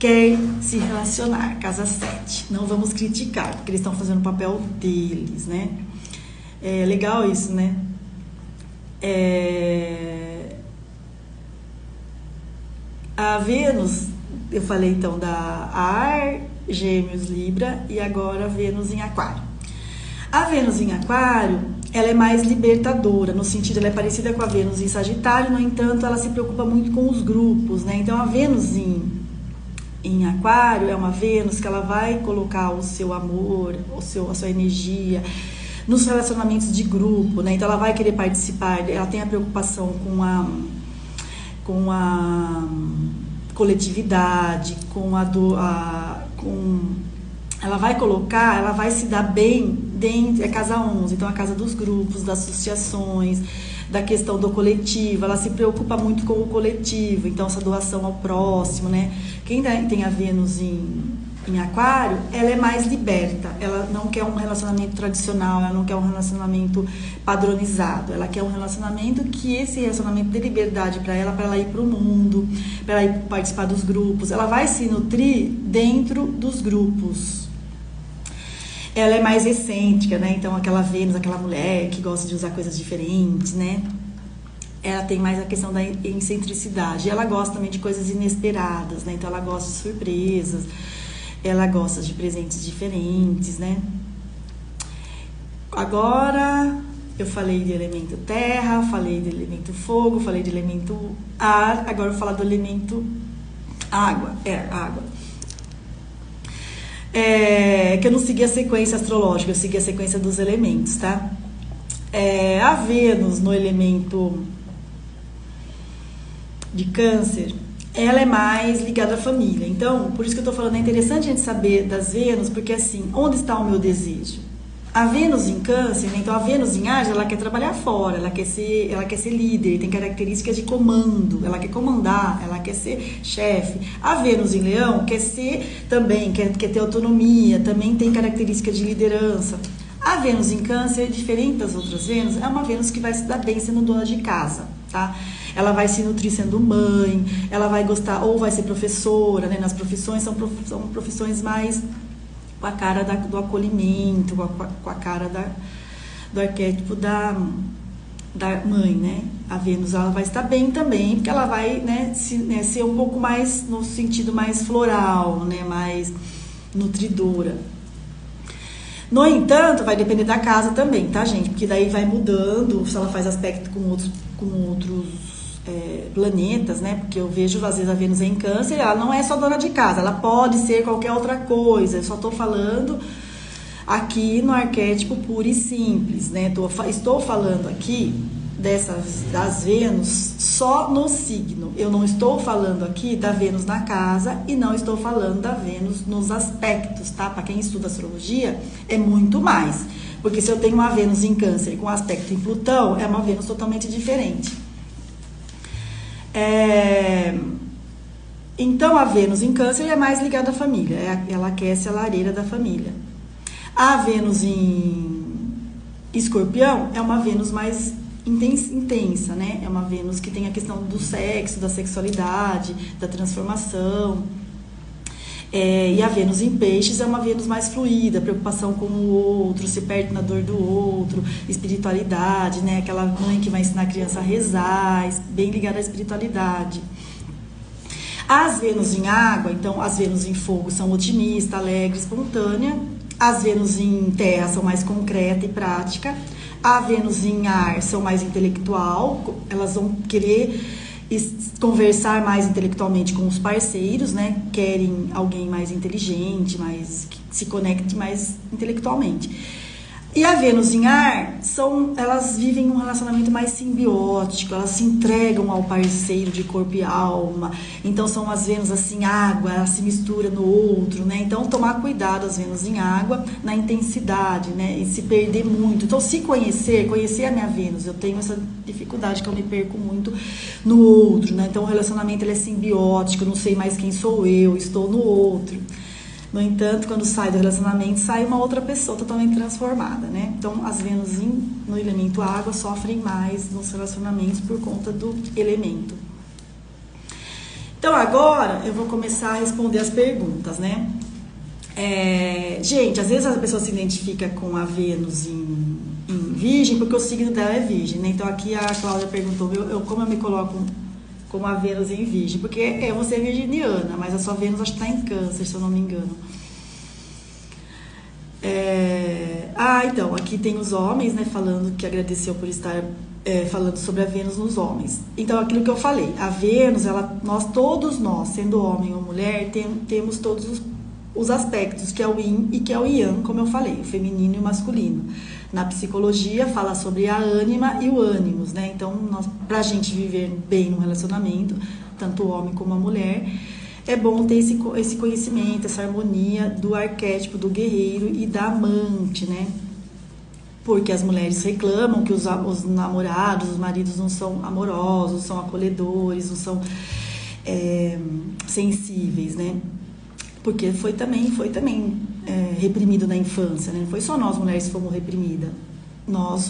quer se relacionar, casa 7. Não vamos criticar, porque eles estão fazendo o papel deles, né? É legal isso, né? A Vênus, eu falei então da Ar, Gêmeos, Libra, e agora a Vênus em Aquário. A Vênus em Aquário, ela é mais libertadora, no sentido, ela é parecida com a Vênus em Sagitário, no entanto, ela se preocupa muito com os grupos, né? Então, a Vênus em Aquário é uma Vênus que ela vai colocar o seu amor, a sua energia nos relacionamentos de grupo, né? Então, ela vai querer participar, ela tem a preocupação com a coletividade, ela vai se dar bem dentro, é casa 11, então a casa dos grupos, das associações, da questão do coletivo, ela se preocupa muito com o coletivo, então essa doação ao próximo, né? Quem tem a Vênus em Aquário, ela é mais liberta, ela não quer um relacionamento tradicional, ela não quer um relacionamento padronizado, ela quer um relacionamento que esse relacionamento dê liberdade para ela ir para o mundo, para ela ir participar dos grupos, ela vai se nutrir dentro dos grupos. Ela é mais excêntrica, né? Então, aquela Vênus, aquela mulher que gosta de usar coisas diferentes, né? Ela tem mais a questão da excentricidade. Ela gosta também de coisas inesperadas, né? Então, ela gosta de surpresas, ela gosta de presentes diferentes, né? Agora, eu falei de elemento terra, falei de elemento fogo, falei de elemento ar, agora eu vou falar do elemento água. Água. Que eu não segui a sequência astrológica, eu segui a sequência dos elementos, tá? A Vênus no elemento de Câncer, ela é mais ligada à família. Então, por isso que eu tô falando, é interessante a gente saber das Vênus, porque assim, onde está o meu desejo? A Vênus em Câncer, né? Então a Vênus em Áries, ela quer trabalhar fora, ela quer ser líder, tem características de comando, ela quer comandar, ela quer ser chefe. A Vênus em Leão quer ter autonomia, também tem características de liderança. A Vênus em Câncer, diferente das outras Vênus, é uma Vênus que vai se dar bem sendo dona de casa, tá? Ela vai se nutrir sendo mãe, ela vai gostar, ou vai ser professora, né? Nas profissões, são profissões mais com a cara do acolhimento, com a cara do arquétipo da mãe, né? A Vênus, ela vai estar bem também, porque ela vai, né, ser um pouco mais, no sentido mais floral, né? Mais nutridora. No entanto, vai depender da casa também, tá, gente? Porque daí vai mudando, se ela faz aspecto com outros planetas, né? Porque eu vejo, às vezes, a Vênus em Câncer, ela não é só dona de casa, ela pode ser qualquer outra coisa. Eu só tô falando aqui no arquétipo puro e simples, né? Estou falando aqui das Vênus só no signo. Eu não estou falando aqui da Vênus na casa e não estou falando da Vênus nos aspectos, tá? Para quem estuda astrologia, é muito mais. Porque se eu tenho uma Vênus em Câncer com aspecto em Plutão, é uma Vênus totalmente diferente. Então, a Vênus em Câncer é mais ligada à família, ela quer ser a lareira da família. A Vênus em Escorpião é uma Vênus mais intensa, né? É uma Vênus que tem a questão do sexo, da sexualidade, da transformação. E a Vênus em Peixes é uma Vênus mais fluida, preocupação com o outro, se perde na dor do outro, espiritualidade, né? Aquela mãe que vai ensinar a criança a rezar, bem ligada à espiritualidade. As Vênus em água, então as Vênus em fogo são otimista, alegre, espontânea. As Vênus em terra são mais concreta e prática. A Vênus em ar são mais intelectual, elas vão querer conversar mais intelectualmente com os parceiros, né? Querem alguém mais inteligente, mais que se conecte mais intelectualmente. E a Vênus em ar, elas vivem um relacionamento mais simbiótico, elas se entregam ao parceiro de corpo e alma. Então são as Vênus assim, água, ela se mistura no outro, né? Então tomar cuidado as Vênus em água na intensidade, né? E se perder muito. Então se conhecer a minha Vênus, eu tenho essa dificuldade que eu me perco muito no outro, né? Então o relacionamento ele é simbiótico, eu não sei mais quem sou eu, estou no outro. No entanto, quando sai do relacionamento, sai uma outra pessoa totalmente transformada, né? Então, as Vênus no elemento água sofrem mais nos relacionamentos por conta do elemento. Então, agora eu vou começar a responder as perguntas, né? Gente, às vezes a pessoa se identifica com a Vênus em Virgem porque o signo dela é Virgem, né? Então, aqui a Cláudia perguntou como eu me coloco como a Vênus em Virgem, porque você é virginiana, mas a sua Vênus acho que está em Câncer, se eu não me engano. Então, aqui tem os homens, né, falando que agradeceu por estar falando sobre a Vênus nos homens. Então, aquilo que eu falei, a Vênus, todos nós, sendo homem ou mulher, temos todos os aspectos, que é o yin e que é o yang, como eu falei, o feminino e o masculino. Na psicologia, fala sobre a ânima e o ânimos, né? Então, pra gente viver bem no relacionamento, tanto o homem como a mulher, é bom ter esse conhecimento, essa harmonia do arquétipo do guerreiro e da amante, né? Porque as mulheres reclamam que os namorados, os maridos não são amorosos, não são acolhedores, não são sensíveis, né? Porque foi também reprimido na infância, né? Não foi só nós mulheres que fomos reprimidas.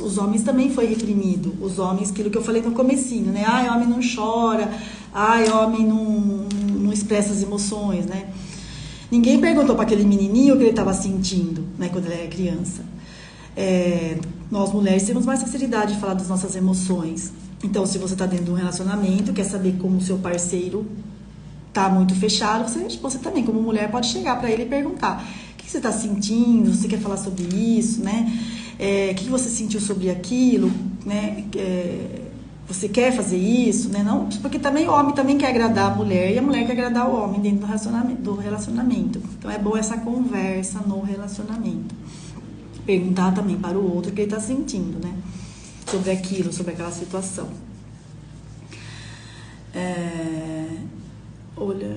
Os homens também foi reprimido. Os homens, aquilo que eu falei no comecinho, né? Homem não chora, homem não expressa as emoções, né? Ninguém perguntou para aquele menininho o que ele estava sentindo, né? Quando ele era criança. Nós mulheres temos mais facilidade de falar das nossas emoções. Então, se você está dentro de um relacionamento, quer saber como o seu parceiro tá muito fechado, você também, como mulher, pode chegar para ele e perguntar: o que você está sentindo? Você quer falar sobre isso, né? O que você sentiu sobre aquilo, né? Você quer fazer isso, né? Não, porque também o homem também quer agradar a mulher e a mulher quer agradar o homem dentro do relacionamento. Então é bom essa conversa no relacionamento. Perguntar também para o outro o que ele está sentindo, né? Sobre aquilo, sobre aquela situação. Olha,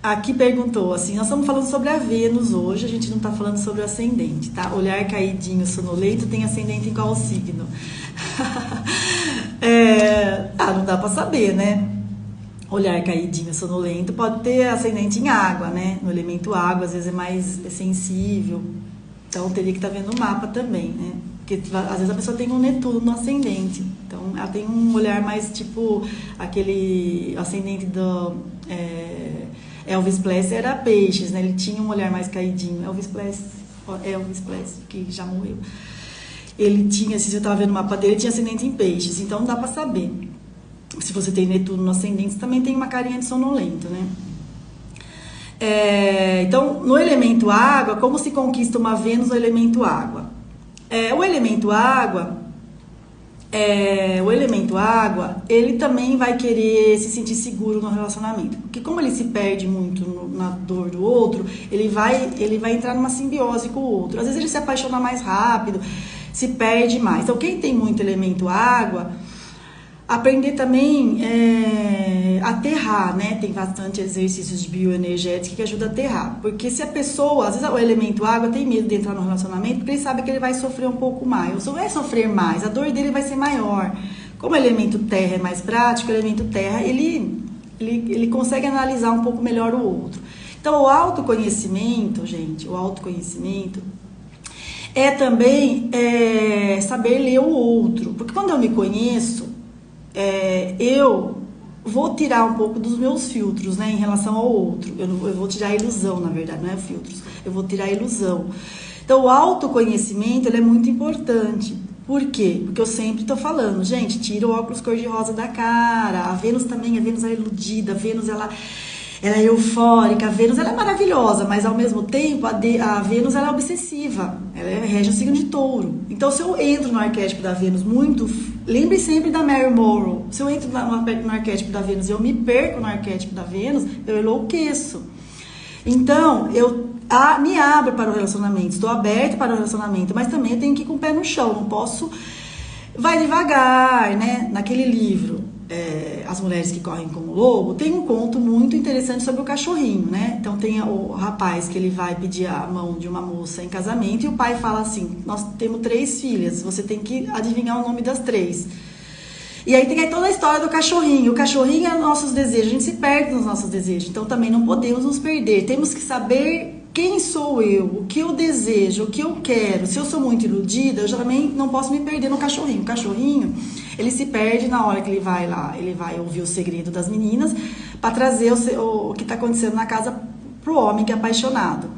aqui perguntou assim, nós estamos falando sobre a Vênus hoje, a gente não está falando sobre o ascendente, tá? Olhar caidinho, sonolento, tem ascendente em qual signo? Não dá para saber, né? Olhar caidinho, sonolento, pode ter ascendente em água, né? No elemento água, às vezes é mais sensível, então teria que estar vendo o mapa também, né? Porque às vezes a pessoa tem um Netuno no ascendente, então ela tem um olhar mais tipo aquele ascendente do Elvis Presley era peixes, né? Ele tinha um olhar mais caidinho. Elvis Presley, que já morreu. Ele tinha, se você estava vendo o mapa dele, tinha ascendente em peixes, então não dá para saber. Se você tem Netuno no ascendente, você também tem uma carinha de sonolento, né? Então, no elemento água, como se conquista uma Vênus no elemento água? O elemento água, ele também vai querer se sentir seguro no relacionamento. Porque como ele se perde muito na dor do outro, ele vai entrar numa simbiose com o outro. Às vezes ele se apaixona mais rápido, se perde mais. Então quem tem muito elemento água, aprender também a aterrar, né? Tem bastante exercícios de bioenergética que ajuda a aterrar. Porque se a pessoa, às vezes o elemento água tem medo de entrar no relacionamento, porque ele sabe que ele vai sofrer um pouco mais. Ou se vai sofrer mais, a dor dele vai ser maior. Como o elemento terra é mais prático, o elemento terra, ele consegue analisar um pouco melhor o outro. Então, o autoconhecimento, gente, é também saber ler o outro. Porque quando eu me conheço, eu vou tirar um pouco dos meus filtros, né, em relação ao outro. Eu vou tirar a ilusão, na verdade, não é filtros. Eu vou tirar a ilusão. Então, o autoconhecimento, ele é muito importante. Por quê? Porque eu sempre estou falando, gente, tira o óculos cor-de-rosa da cara. A Vênus também, a Vênus é iludida, a Vênus, ela é eufórica. A Vênus, ela é maravilhosa, mas ao mesmo tempo a Vênus, ela é obsessiva, ela rege o signo de Touro. Então, se eu entro no arquétipo da Vênus muito... Lembre sempre da Mary Monroe. Se eu entro no arquétipo da Vênus e eu me perco no arquétipo da Vênus, eu enlouqueço. Então, eu me abro para o relacionamento, estou aberta para o relacionamento, mas também eu tenho que ir com o pé no chão, não posso... Vai devagar, né? Naquele livro, As Mulheres que Correm com o Lobo, tem um conto muito interessante sobre o cachorrinho, né? Então tem o rapaz que ele vai pedir a mão de uma moça em casamento e o pai fala assim, nós temos 3 filhas, você tem que adivinhar o nome das 3. E aí tem aí toda a história do cachorrinho. O cachorrinho é nossos desejos, a gente se perde nos nossos desejos. Então também não podemos nos perder. Temos que saber quem sou eu, o que eu desejo, o que eu quero. Se eu sou muito iludida, eu também não posso me perder no cachorrinho. O cachorrinho, ele se perde na hora que ele vai lá, ele vai ouvir o segredo das meninas para trazer o que está acontecendo na casa pro homem que é apaixonado.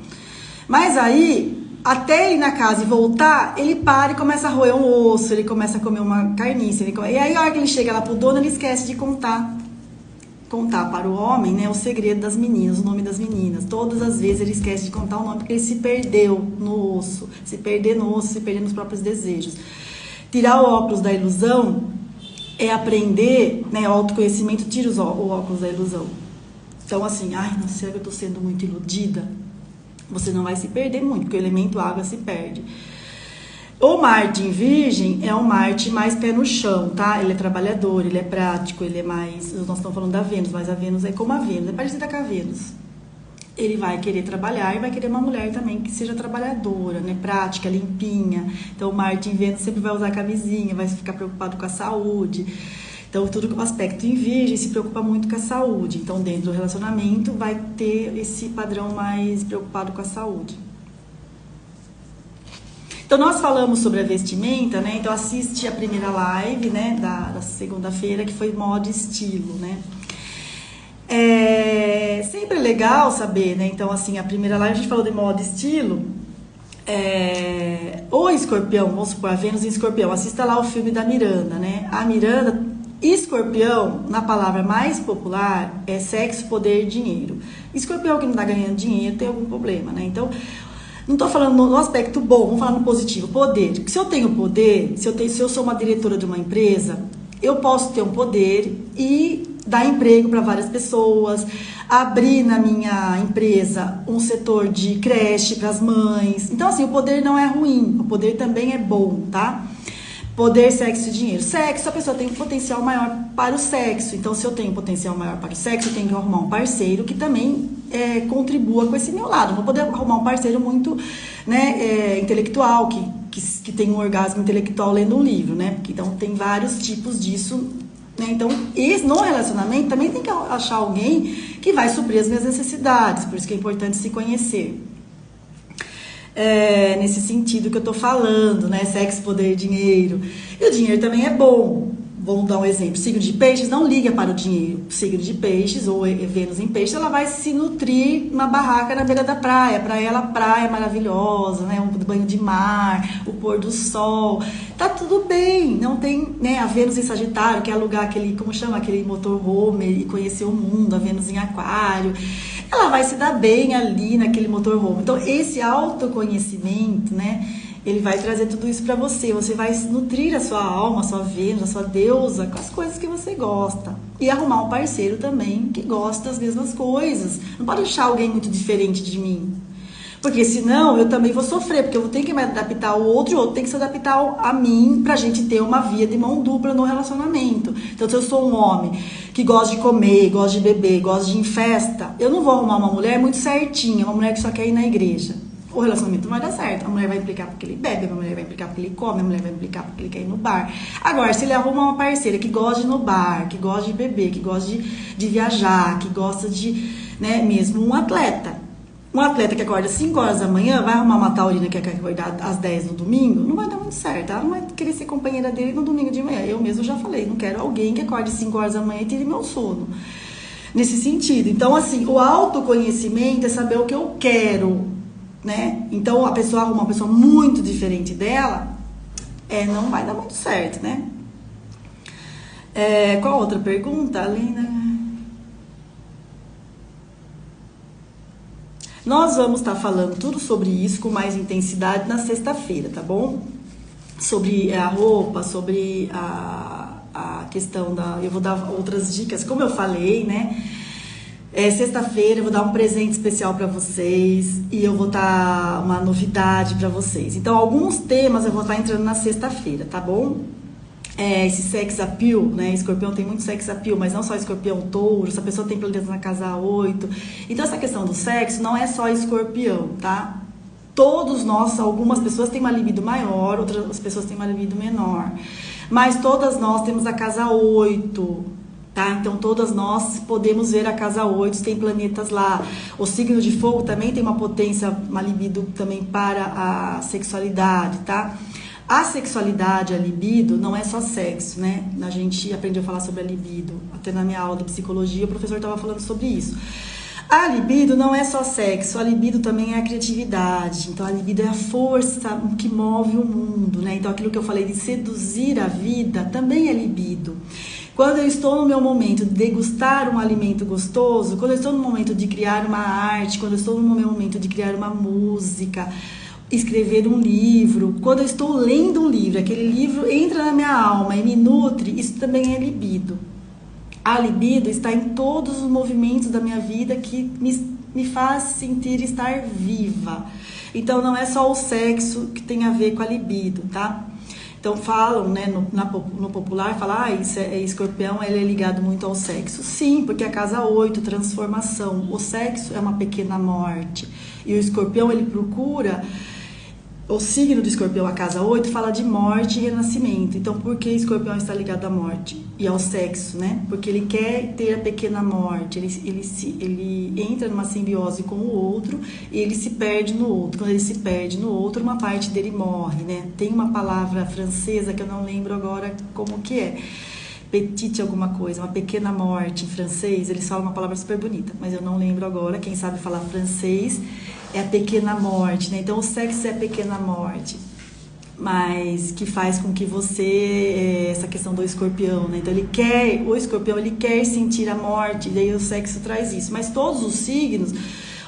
Mas aí... Até ir na casa e voltar, ele para e começa a roer um osso, ele começa a comer uma carniça. E aí, a hora que ele chega lá pro dono, ele esquece de contar para o homem, né, o segredo das meninas, o nome das meninas. Todas as vezes ele esquece de contar o nome, porque ele se perdeu no osso. Se perder no osso, se perder nos próprios desejos. Tirar o óculos da ilusão é aprender, né, o autoconhecimento tira o óculos da ilusão. Então, assim, ai, não sei, eu tô sendo muito iludida. Você não vai se perder muito, porque o elemento água se perde. O Marte em Virgem é um Marte mais pé no chão, tá? Ele é trabalhador, ele é prático, ele é mais... Nós estamos falando da Vênus, mas a Vênus é como a Vênus, é parecida com a Vênus. Ele vai querer trabalhar e vai querer uma mulher também que seja trabalhadora, né? Prática, limpinha. Então, o Marte em Vênus sempre vai usar camisinha, vai ficar preocupado com a saúde. Então, tudo com aspecto em Virgem se preocupa muito com a saúde. Então, dentro do relacionamento, vai ter esse padrão mais preocupado com a saúde. Então, nós falamos sobre a vestimenta, né? Então, assiste a primeira live, né? Da segunda-feira, que foi moda e estilo, né? É sempre legal saber, né? Então, assim, a primeira live a gente falou de moda e estilo. O Escorpião, vamos supor, a Vênus em Escorpião. Assista lá o filme da Miranda, né? A Miranda... Escorpião, na palavra mais popular, é sexo, poder e dinheiro. Escorpião que não está ganhando dinheiro tem algum problema, né? Então, não estou falando no aspecto bom, vamos falar no positivo. Poder. Se eu tenho poder, se eu sou uma diretora de uma empresa, eu posso ter um poder e dar emprego para várias pessoas, abrir na minha empresa um setor de creche para as mães. Então, assim, o poder não é ruim, o poder também é bom, tá? Poder, sexo e dinheiro. Sexo, a pessoa tem um potencial maior para o sexo. Então, se eu tenho um potencial maior para o sexo, eu tenho que arrumar um parceiro que também contribua com esse meu lado. Não vou poder arrumar um parceiro muito, né, intelectual, que tem um orgasmo intelectual lendo um livro, né? Porque, então, tem vários tipos disso, né? Então, no relacionamento também tem que achar alguém que vai suprir as minhas necessidades. Por isso que é importante se conhecer. Nesse sentido que eu tô falando, né? Sexo, poder, dinheiro. E o dinheiro também é bom. Vamos dar um exemplo. Signo de peixes não liga para o dinheiro. Signo de peixes, ou Vênus em peixes, ela vai se nutrir numa barraca na beira da praia. Para ela, a praia é maravilhosa, né? Um banho de mar, o pôr do sol. Tá tudo bem. Não tem, né? A Vênus em Sagitário, que é alugar aquele, como chama? Aquele motorhome e conhecer o mundo. A Vênus em Aquário. Ela vai se dar bem ali naquele motorhome. Então, esse autoconhecimento, né? Ele vai trazer tudo isso para você. Você vai nutrir a sua alma, a sua Vênus, a sua deusa com as coisas que você gosta. E arrumar um parceiro também que gosta das mesmas coisas. Não pode achar alguém muito diferente de mim. Porque senão eu também vou sofrer, porque eu vou ter que me adaptar ao outro e o outro tem que se adaptar a mim pra gente ter uma via de mão dupla no relacionamento. Então, se eu sou um homem que gosta de comer, gosta de beber, gosta de ir em festa, eu não vou arrumar uma mulher muito certinha, uma mulher que só quer ir na igreja. O relacionamento não vai dar certo. A mulher vai implicar porque ele bebe, a mulher vai implicar porque ele come, a mulher vai implicar porque ele quer ir no bar. Agora, se ele arruma uma parceira que gosta de ir no bar, que gosta de beber, que gosta de viajar, que gosta de, né, mesmo um atleta. Um atleta que acorda às 5 horas da manhã, vai arrumar uma taurina que quer acordar às 10 no domingo, não vai dar muito certo. Ela não vai querer ser companheira dele no domingo de manhã. Eu mesmo já falei, não quero alguém que acorde às 5 horas da manhã e tire meu sono. Nesse sentido. Então, assim, o autoconhecimento é saber o que eu quero, né? Então, a pessoa arruma uma pessoa muito diferente dela, não vai dar muito certo, né? Qual outra pergunta? Além da... Nós vamos estar falando tudo sobre isso com mais intensidade na sexta-feira, tá bom? Sobre a roupa, sobre a questão da... Eu vou dar outras dicas, como eu falei, né? Sexta-feira eu vou dar um presente especial para vocês e eu vou dar uma novidade para vocês. Então, alguns temas eu vou estar entrando na sexta-feira, tá bom? Esse sex appeal, né? Escorpião tem muito sex appeal, mas não só escorpião, touro, essa pessoa tem planeta na casa 8. Então, essa questão do sexo não é só escorpião, tá? Todos nós, algumas pessoas têm uma libido maior, outras pessoas têm uma libido menor. Mas todas nós temos a casa 8, tá? Então, todas nós podemos ver a casa 8, tem planetas lá. O signo de fogo também tem uma potência, uma libido também para a sexualidade, tá? A sexualidade, a libido, não é só sexo, né? A gente aprendeu a falar sobre a libido. Até na minha aula de psicologia, o professor estava falando sobre isso. A libido não é só sexo, a libido também é a criatividade. Então, a libido é a força que move o mundo, né? Então, aquilo que eu falei de seduzir a vida também é libido. Quando eu estou no meu momento de degustar um alimento gostoso, quando eu estou no momento de criar uma arte, quando eu estou no meu momento de criar uma música, escrever um livro, quando eu estou lendo um livro, aquele livro entra na minha alma e me nutre, isso também é libido. A libido está em todos os movimentos da minha vida que me faz sentir estar viva. Então, não é só o sexo que tem a ver com a libido, tá? Então, falam, né, no popular, falam, escorpião, ele é ligado muito ao sexo. Sim, porque a casa 8, transformação. O sexo é uma pequena morte. E o escorpião, ele procura... O signo do escorpião, a casa 8, fala de morte e renascimento. Então, por que escorpião está ligado à morte e ao sexo, né? Porque ele quer ter a pequena morte, ele entra numa simbiose com o outro e ele se perde no outro. Quando ele se perde no outro, uma parte dele morre, né? Tem uma palavra francesa que eu não lembro agora como que é. Petite alguma coisa, uma pequena morte em francês, eles falam uma palavra super bonita, mas eu não lembro agora, quem sabe falar francês é a pequena morte, né? Então o sexo é a pequena morte, mas que faz com que você, essa questão do escorpião, né? Então o escorpião ele quer sentir a morte, e daí o sexo traz isso, mas todos os signos,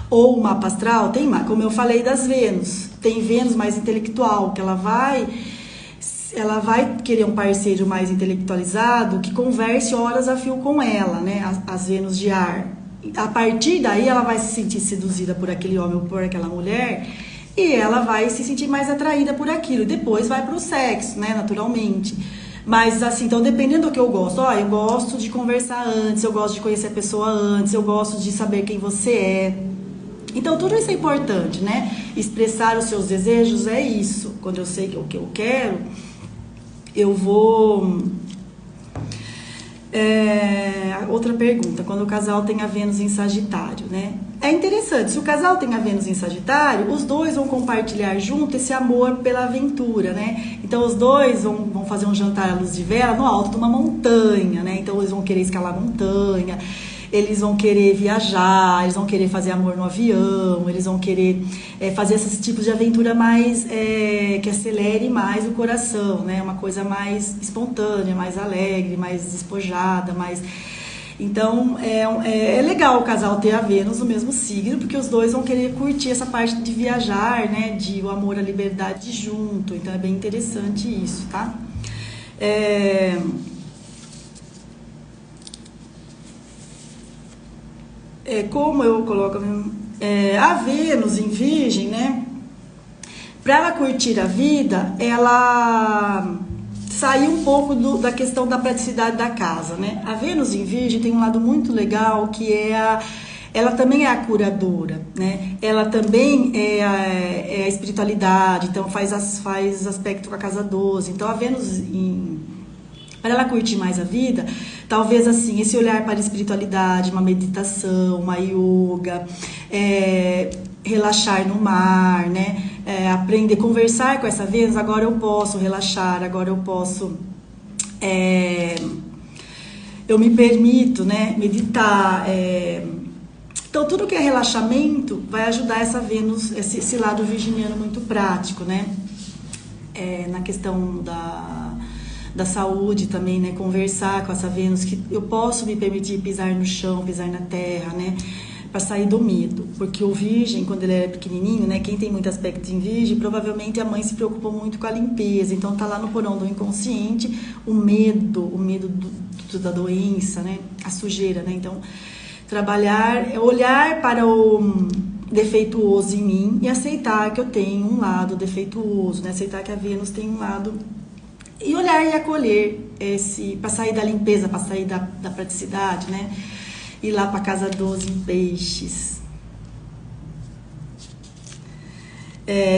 ou o mapa astral, tem, como eu falei das Vênus, tem Vênus mais intelectual, que ela vai querer um parceiro mais intelectualizado que converse horas a fio com ela, né? As Vênus de ar. A partir daí ela vai se sentir seduzida por aquele homem ou por aquela mulher e ela vai se sentir mais atraída por aquilo. Depois vai para o sexo, né? Naturalmente. Mas assim, então dependendo do que eu gosto, eu gosto de conversar antes, eu gosto de conhecer a pessoa antes, eu gosto de saber quem você é. Então tudo isso é importante, né? Expressar os seus desejos é isso. Quando eu sei o que eu quero, eu vou... outra pergunta, quando o casal tem a Vênus em Sagitário, né? É interessante, se o casal tem a Vênus em Sagitário, os dois vão compartilhar junto esse amor pela aventura, né? Então os dois vão fazer um jantar à luz de vela no alto de uma montanha, né? Então eles vão querer escalar a montanha, eles vão querer viajar, eles vão querer fazer amor no avião, eles vão querer fazer esses tipos de aventura mais, que acelere mais o coração, né? Uma coisa mais espontânea, mais alegre, mais despojada, mais... Então, é legal o casal ter a Vênus no mesmo signo, porque os dois vão querer curtir essa parte de viajar, né? De o amor à liberdade junto, então é bem interessante isso, tá? Como eu coloco a Vênus em Virgem, né? Para ela curtir a vida, ela saiu um pouco da questão da praticidade da casa, né? A Vênus em Virgem tem um lado muito legal que ela também é a curadora, né? Ela também é a espiritualidade, então faz aspecto com a casa 12. Então a Vênus para ela curtir mais a vida, talvez assim, esse olhar para a espiritualidade, uma meditação, uma yoga, relaxar no mar, né? Aprender a conversar com essa Vênus, agora eu posso relaxar, agora eu posso... eu me permito, né, meditar. Então, tudo que é relaxamento vai ajudar essa Vênus, esse lado virginiano muito prático, né? Na questão da saúde também, né? Conversar com essa Vênus, que eu posso me permitir pisar no chão, pisar na terra, né? para sair do medo, porque o virgem, quando ele é pequenininho, né, quem tem muito aspecto em virgem, provavelmente a mãe se preocupou muito com a limpeza, então tá lá no porão do inconsciente o medo da doença, né, a sujeira, né, então trabalhar, olhar para o defeituoso em mim e aceitar que eu tenho um lado defeituoso, né, aceitar que a Vênus tem um lado, e olhar e acolher para sair da limpeza, para sair da praticidade, né, ir lá para casa 12 em peixes.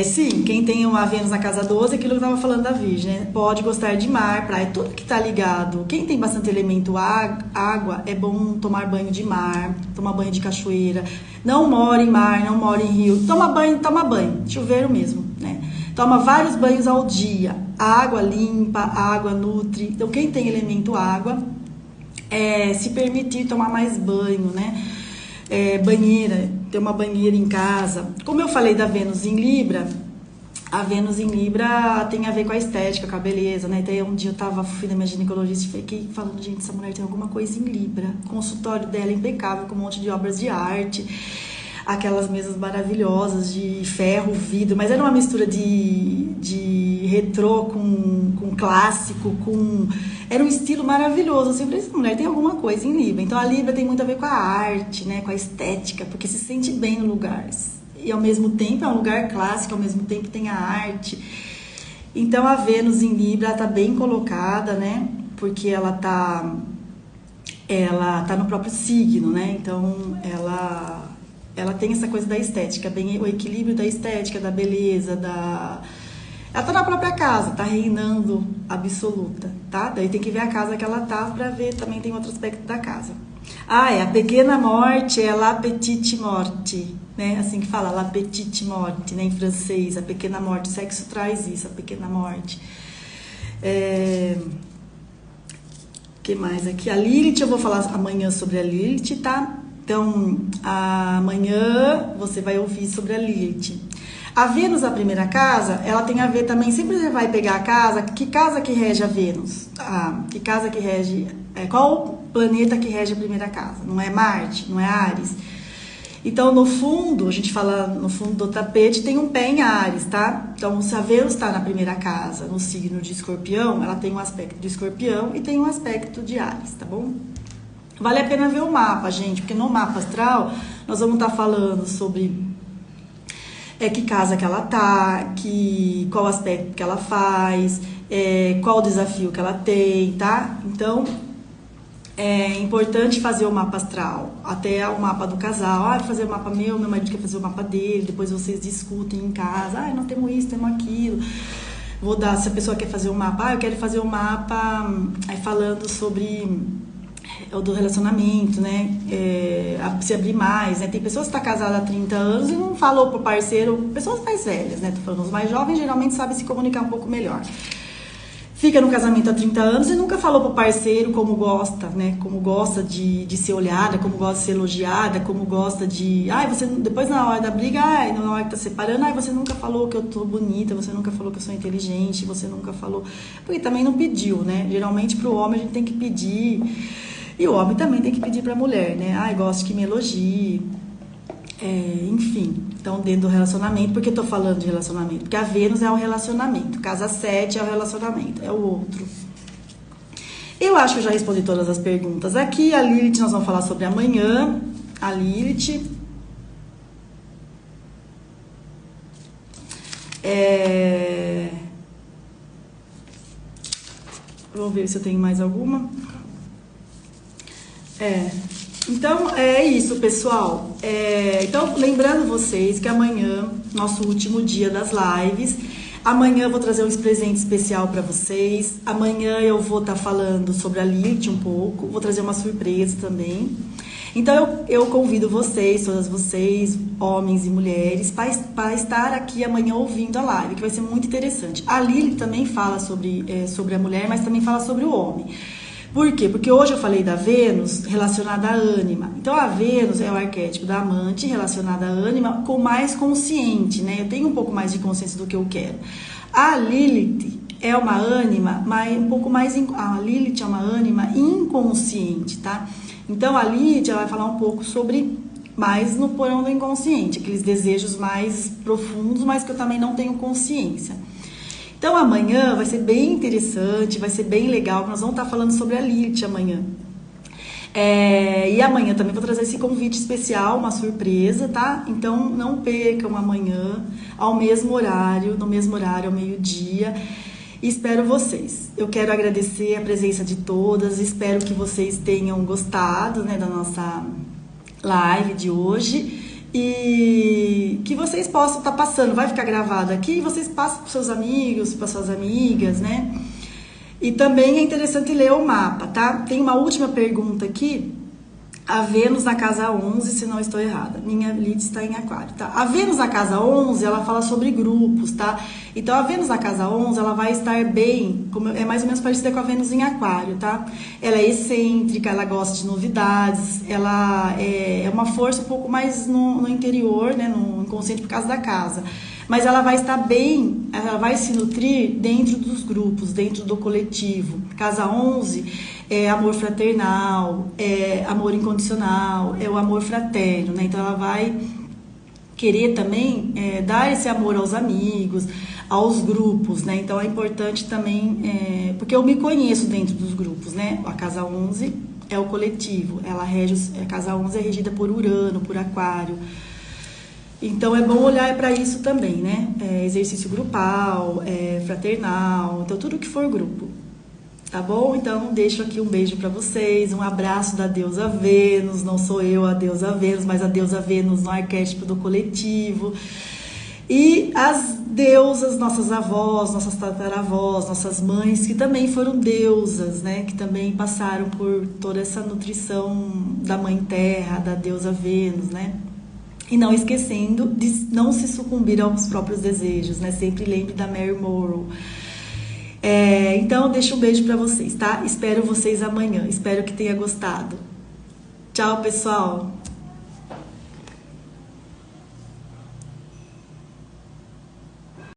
Sim, quem tem uma Vênus na casa 12, aquilo que eu estava falando da Virgem, né? Pode gostar de mar, praia, tudo que está ligado. Quem tem bastante elemento água, é bom tomar banho de mar, tomar banho de cachoeira. Não mora em mar, não mora em rio. Toma banho, chuveiro mesmo, né? Toma vários banhos ao dia. A água limpa, a água nutre. Então, quem tem elemento água, se permitir tomar mais banho, né? Banheira, ter uma banheira em casa. Como eu falei da Vênus em Libra, a Vênus em Libra tem a ver com a estética, com a beleza, né? Então, um dia fui na minha ginecologista e fiquei falando, gente, essa mulher tem alguma coisa em Libra. O consultório dela é impecável, com um monte de obras de arte, aquelas mesas maravilhosas de ferro, vidro, mas era uma mistura de retrô com clássico, era um estilo maravilhoso. Assim, eu falei, essa mulher tem alguma coisa em Libra. Então a Libra tem muito a ver com a arte, né, com a estética, porque se sente bem no lugar. E ao mesmo tempo é um lugar clássico, ao mesmo tempo tem a arte. Então a Vênus em Libra está bem colocada, né, porque ela tá no próprio signo, né, então ela tem essa coisa da estética, bem o equilíbrio da estética, da beleza, ela tá na própria casa, tá reinando absoluta, tá? Daí tem que ver a casa que ela tá pra ver, também tem outro aspecto da casa. A pequena morte é la petite morte, né? Assim que fala, la petite morte, né? Em francês, a pequena morte, o sexo traz isso, a pequena morte. Que mais aqui? A Lilith, eu vou falar amanhã sobre a Lilith, tá? Então, amanhã você vai ouvir sobre a Lilith. A Vênus, a primeira casa, ela tem a ver também, sempre você vai pegar a casa que rege a Vênus? Que casa que rege, qual planeta que rege a primeira casa? Não é Marte, não é Áries? Então, no fundo, a gente fala, no fundo do tapete tem um pé em Áries, tá? Então, se a Vênus está na primeira casa, no signo de Escorpião, ela tem um aspecto de Escorpião e tem um aspecto de Áries, tá bom? Vale a pena ver o mapa, gente, porque no mapa astral nós vamos estar falando sobre que casa que ela tá, qual aspecto que ela faz, qual o desafio que ela tem, tá? Então, é importante fazer o mapa astral, até o mapa do casal. Vou fazer o mapa meu marido quer fazer o mapa dele, depois vocês discutem em casa, não temos isso, temos aquilo. Vou dar, se a pessoa quer fazer o mapa, eu quero fazer o mapa falando sobre do relacionamento, né, se abrir mais, né, tem pessoas que estão casadas há 30 anos e não falou pro parceiro, pessoas mais velhas, né, tô falando, os mais jovens geralmente sabem se comunicar um pouco melhor, fica no casamento há 30 anos e nunca falou pro parceiro como gosta, né, como gosta de ser olhada, como gosta de ser elogiada, como gosta de, você, depois na hora da briga, na hora que tá separando, você nunca falou que eu tô bonita, você nunca falou que eu sou inteligente, você nunca falou, porque também não pediu, né, geralmente pro homem a gente tem que pedir. E o homem também tem que pedir para a mulher, né? Gosto que me elogie. Enfim, então dentro do relacionamento, por que eu tô falando de relacionamento? Porque a Vênus é o relacionamento, casa 7 é o relacionamento, é o outro. Eu acho que eu já respondi todas as perguntas aqui. A Lilith nós vamos falar sobre amanhã. A Lilith. Vamos ver se eu tenho mais alguma. Então é isso, pessoal. Então, lembrando vocês que amanhã, nosso último dia das lives, amanhã eu vou trazer um presente especial para vocês. Amanhã eu vou estar falando sobre a Lilith um pouco, vou trazer uma surpresa também. Então eu convido vocês, todas vocês, homens e mulheres, para estar aqui amanhã ouvindo a live, que vai ser muito interessante. A Lilith também fala sobre a mulher, mas também fala sobre o homem. Por quê? Porque hoje eu falei da Vênus relacionada à ânima. Então, a Vênus é o arquétipo da amante relacionada à ânima com mais consciente, né? Eu tenho um pouco mais de consciência do que eu quero. A Lilith é uma ânima, mas um pouco mais... A Lilith é uma ânima inconsciente, tá? Então, a Lilith ela vai falar um pouco sobre mais no porão do inconsciente, aqueles desejos mais profundos, mas que eu também não tenho consciência. Então amanhã vai ser bem interessante, vai ser bem legal, nós vamos estar falando sobre a Lilith amanhã. E amanhã também vou trazer esse convite especial, uma surpresa, tá? Então não percam amanhã, ao mesmo horário, no mesmo horário, ao meio-dia. Espero vocês. Eu quero agradecer a presença de todas, espero que vocês tenham gostado, né, da nossa live de hoje e que vocês possam estar passando, vai ficar gravado aqui, e vocês passam para os seus amigos, para suas amigas, né? E também é interessante ler o mapa, tá? Tem uma última pergunta aqui. A Vênus na casa 11, se não estou errada. Minha Lilith está em Aquário, tá? A Vênus na casa 11, ela fala sobre grupos, tá? Então, a Vênus na casa 11, ela vai estar bem, é mais ou menos parecida com a Vênus em Aquário, tá? Ela é excêntrica, ela gosta de novidades, ela é uma força um pouco mais no interior, né? No inconsciente por causa da casa. Mas ela vai estar bem, ela vai se nutrir dentro dos grupos, dentro do coletivo. Casa 11 é amor fraternal, é amor incondicional, é o amor fraterno, né? Então ela vai querer também dar esse amor aos amigos, aos grupos, né? Então é importante também, porque eu me conheço dentro dos grupos, né? A casa 11 é o coletivo, a casa 11 é regida por Urano, por Aquário. Então é bom olhar para isso também, né? Exercício grupal, fraternal, então tudo que for grupo, tá bom? Então deixo aqui um beijo para vocês, um abraço da deusa Vênus, não sou eu a deusa Vênus, mas a deusa Vênus no arquétipo do coletivo. E as deusas, nossas avós, nossas tataravós, nossas mães, que também foram deusas, né? Que também passaram por toda essa nutrição da Mãe Terra, da deusa Vênus, né? E não esquecendo de não se sucumbir aos próprios desejos, né? Sempre lembre da Mary Morrow. Então, deixo um beijo para vocês, tá? Espero vocês amanhã. Espero que tenha gostado. Tchau, pessoal!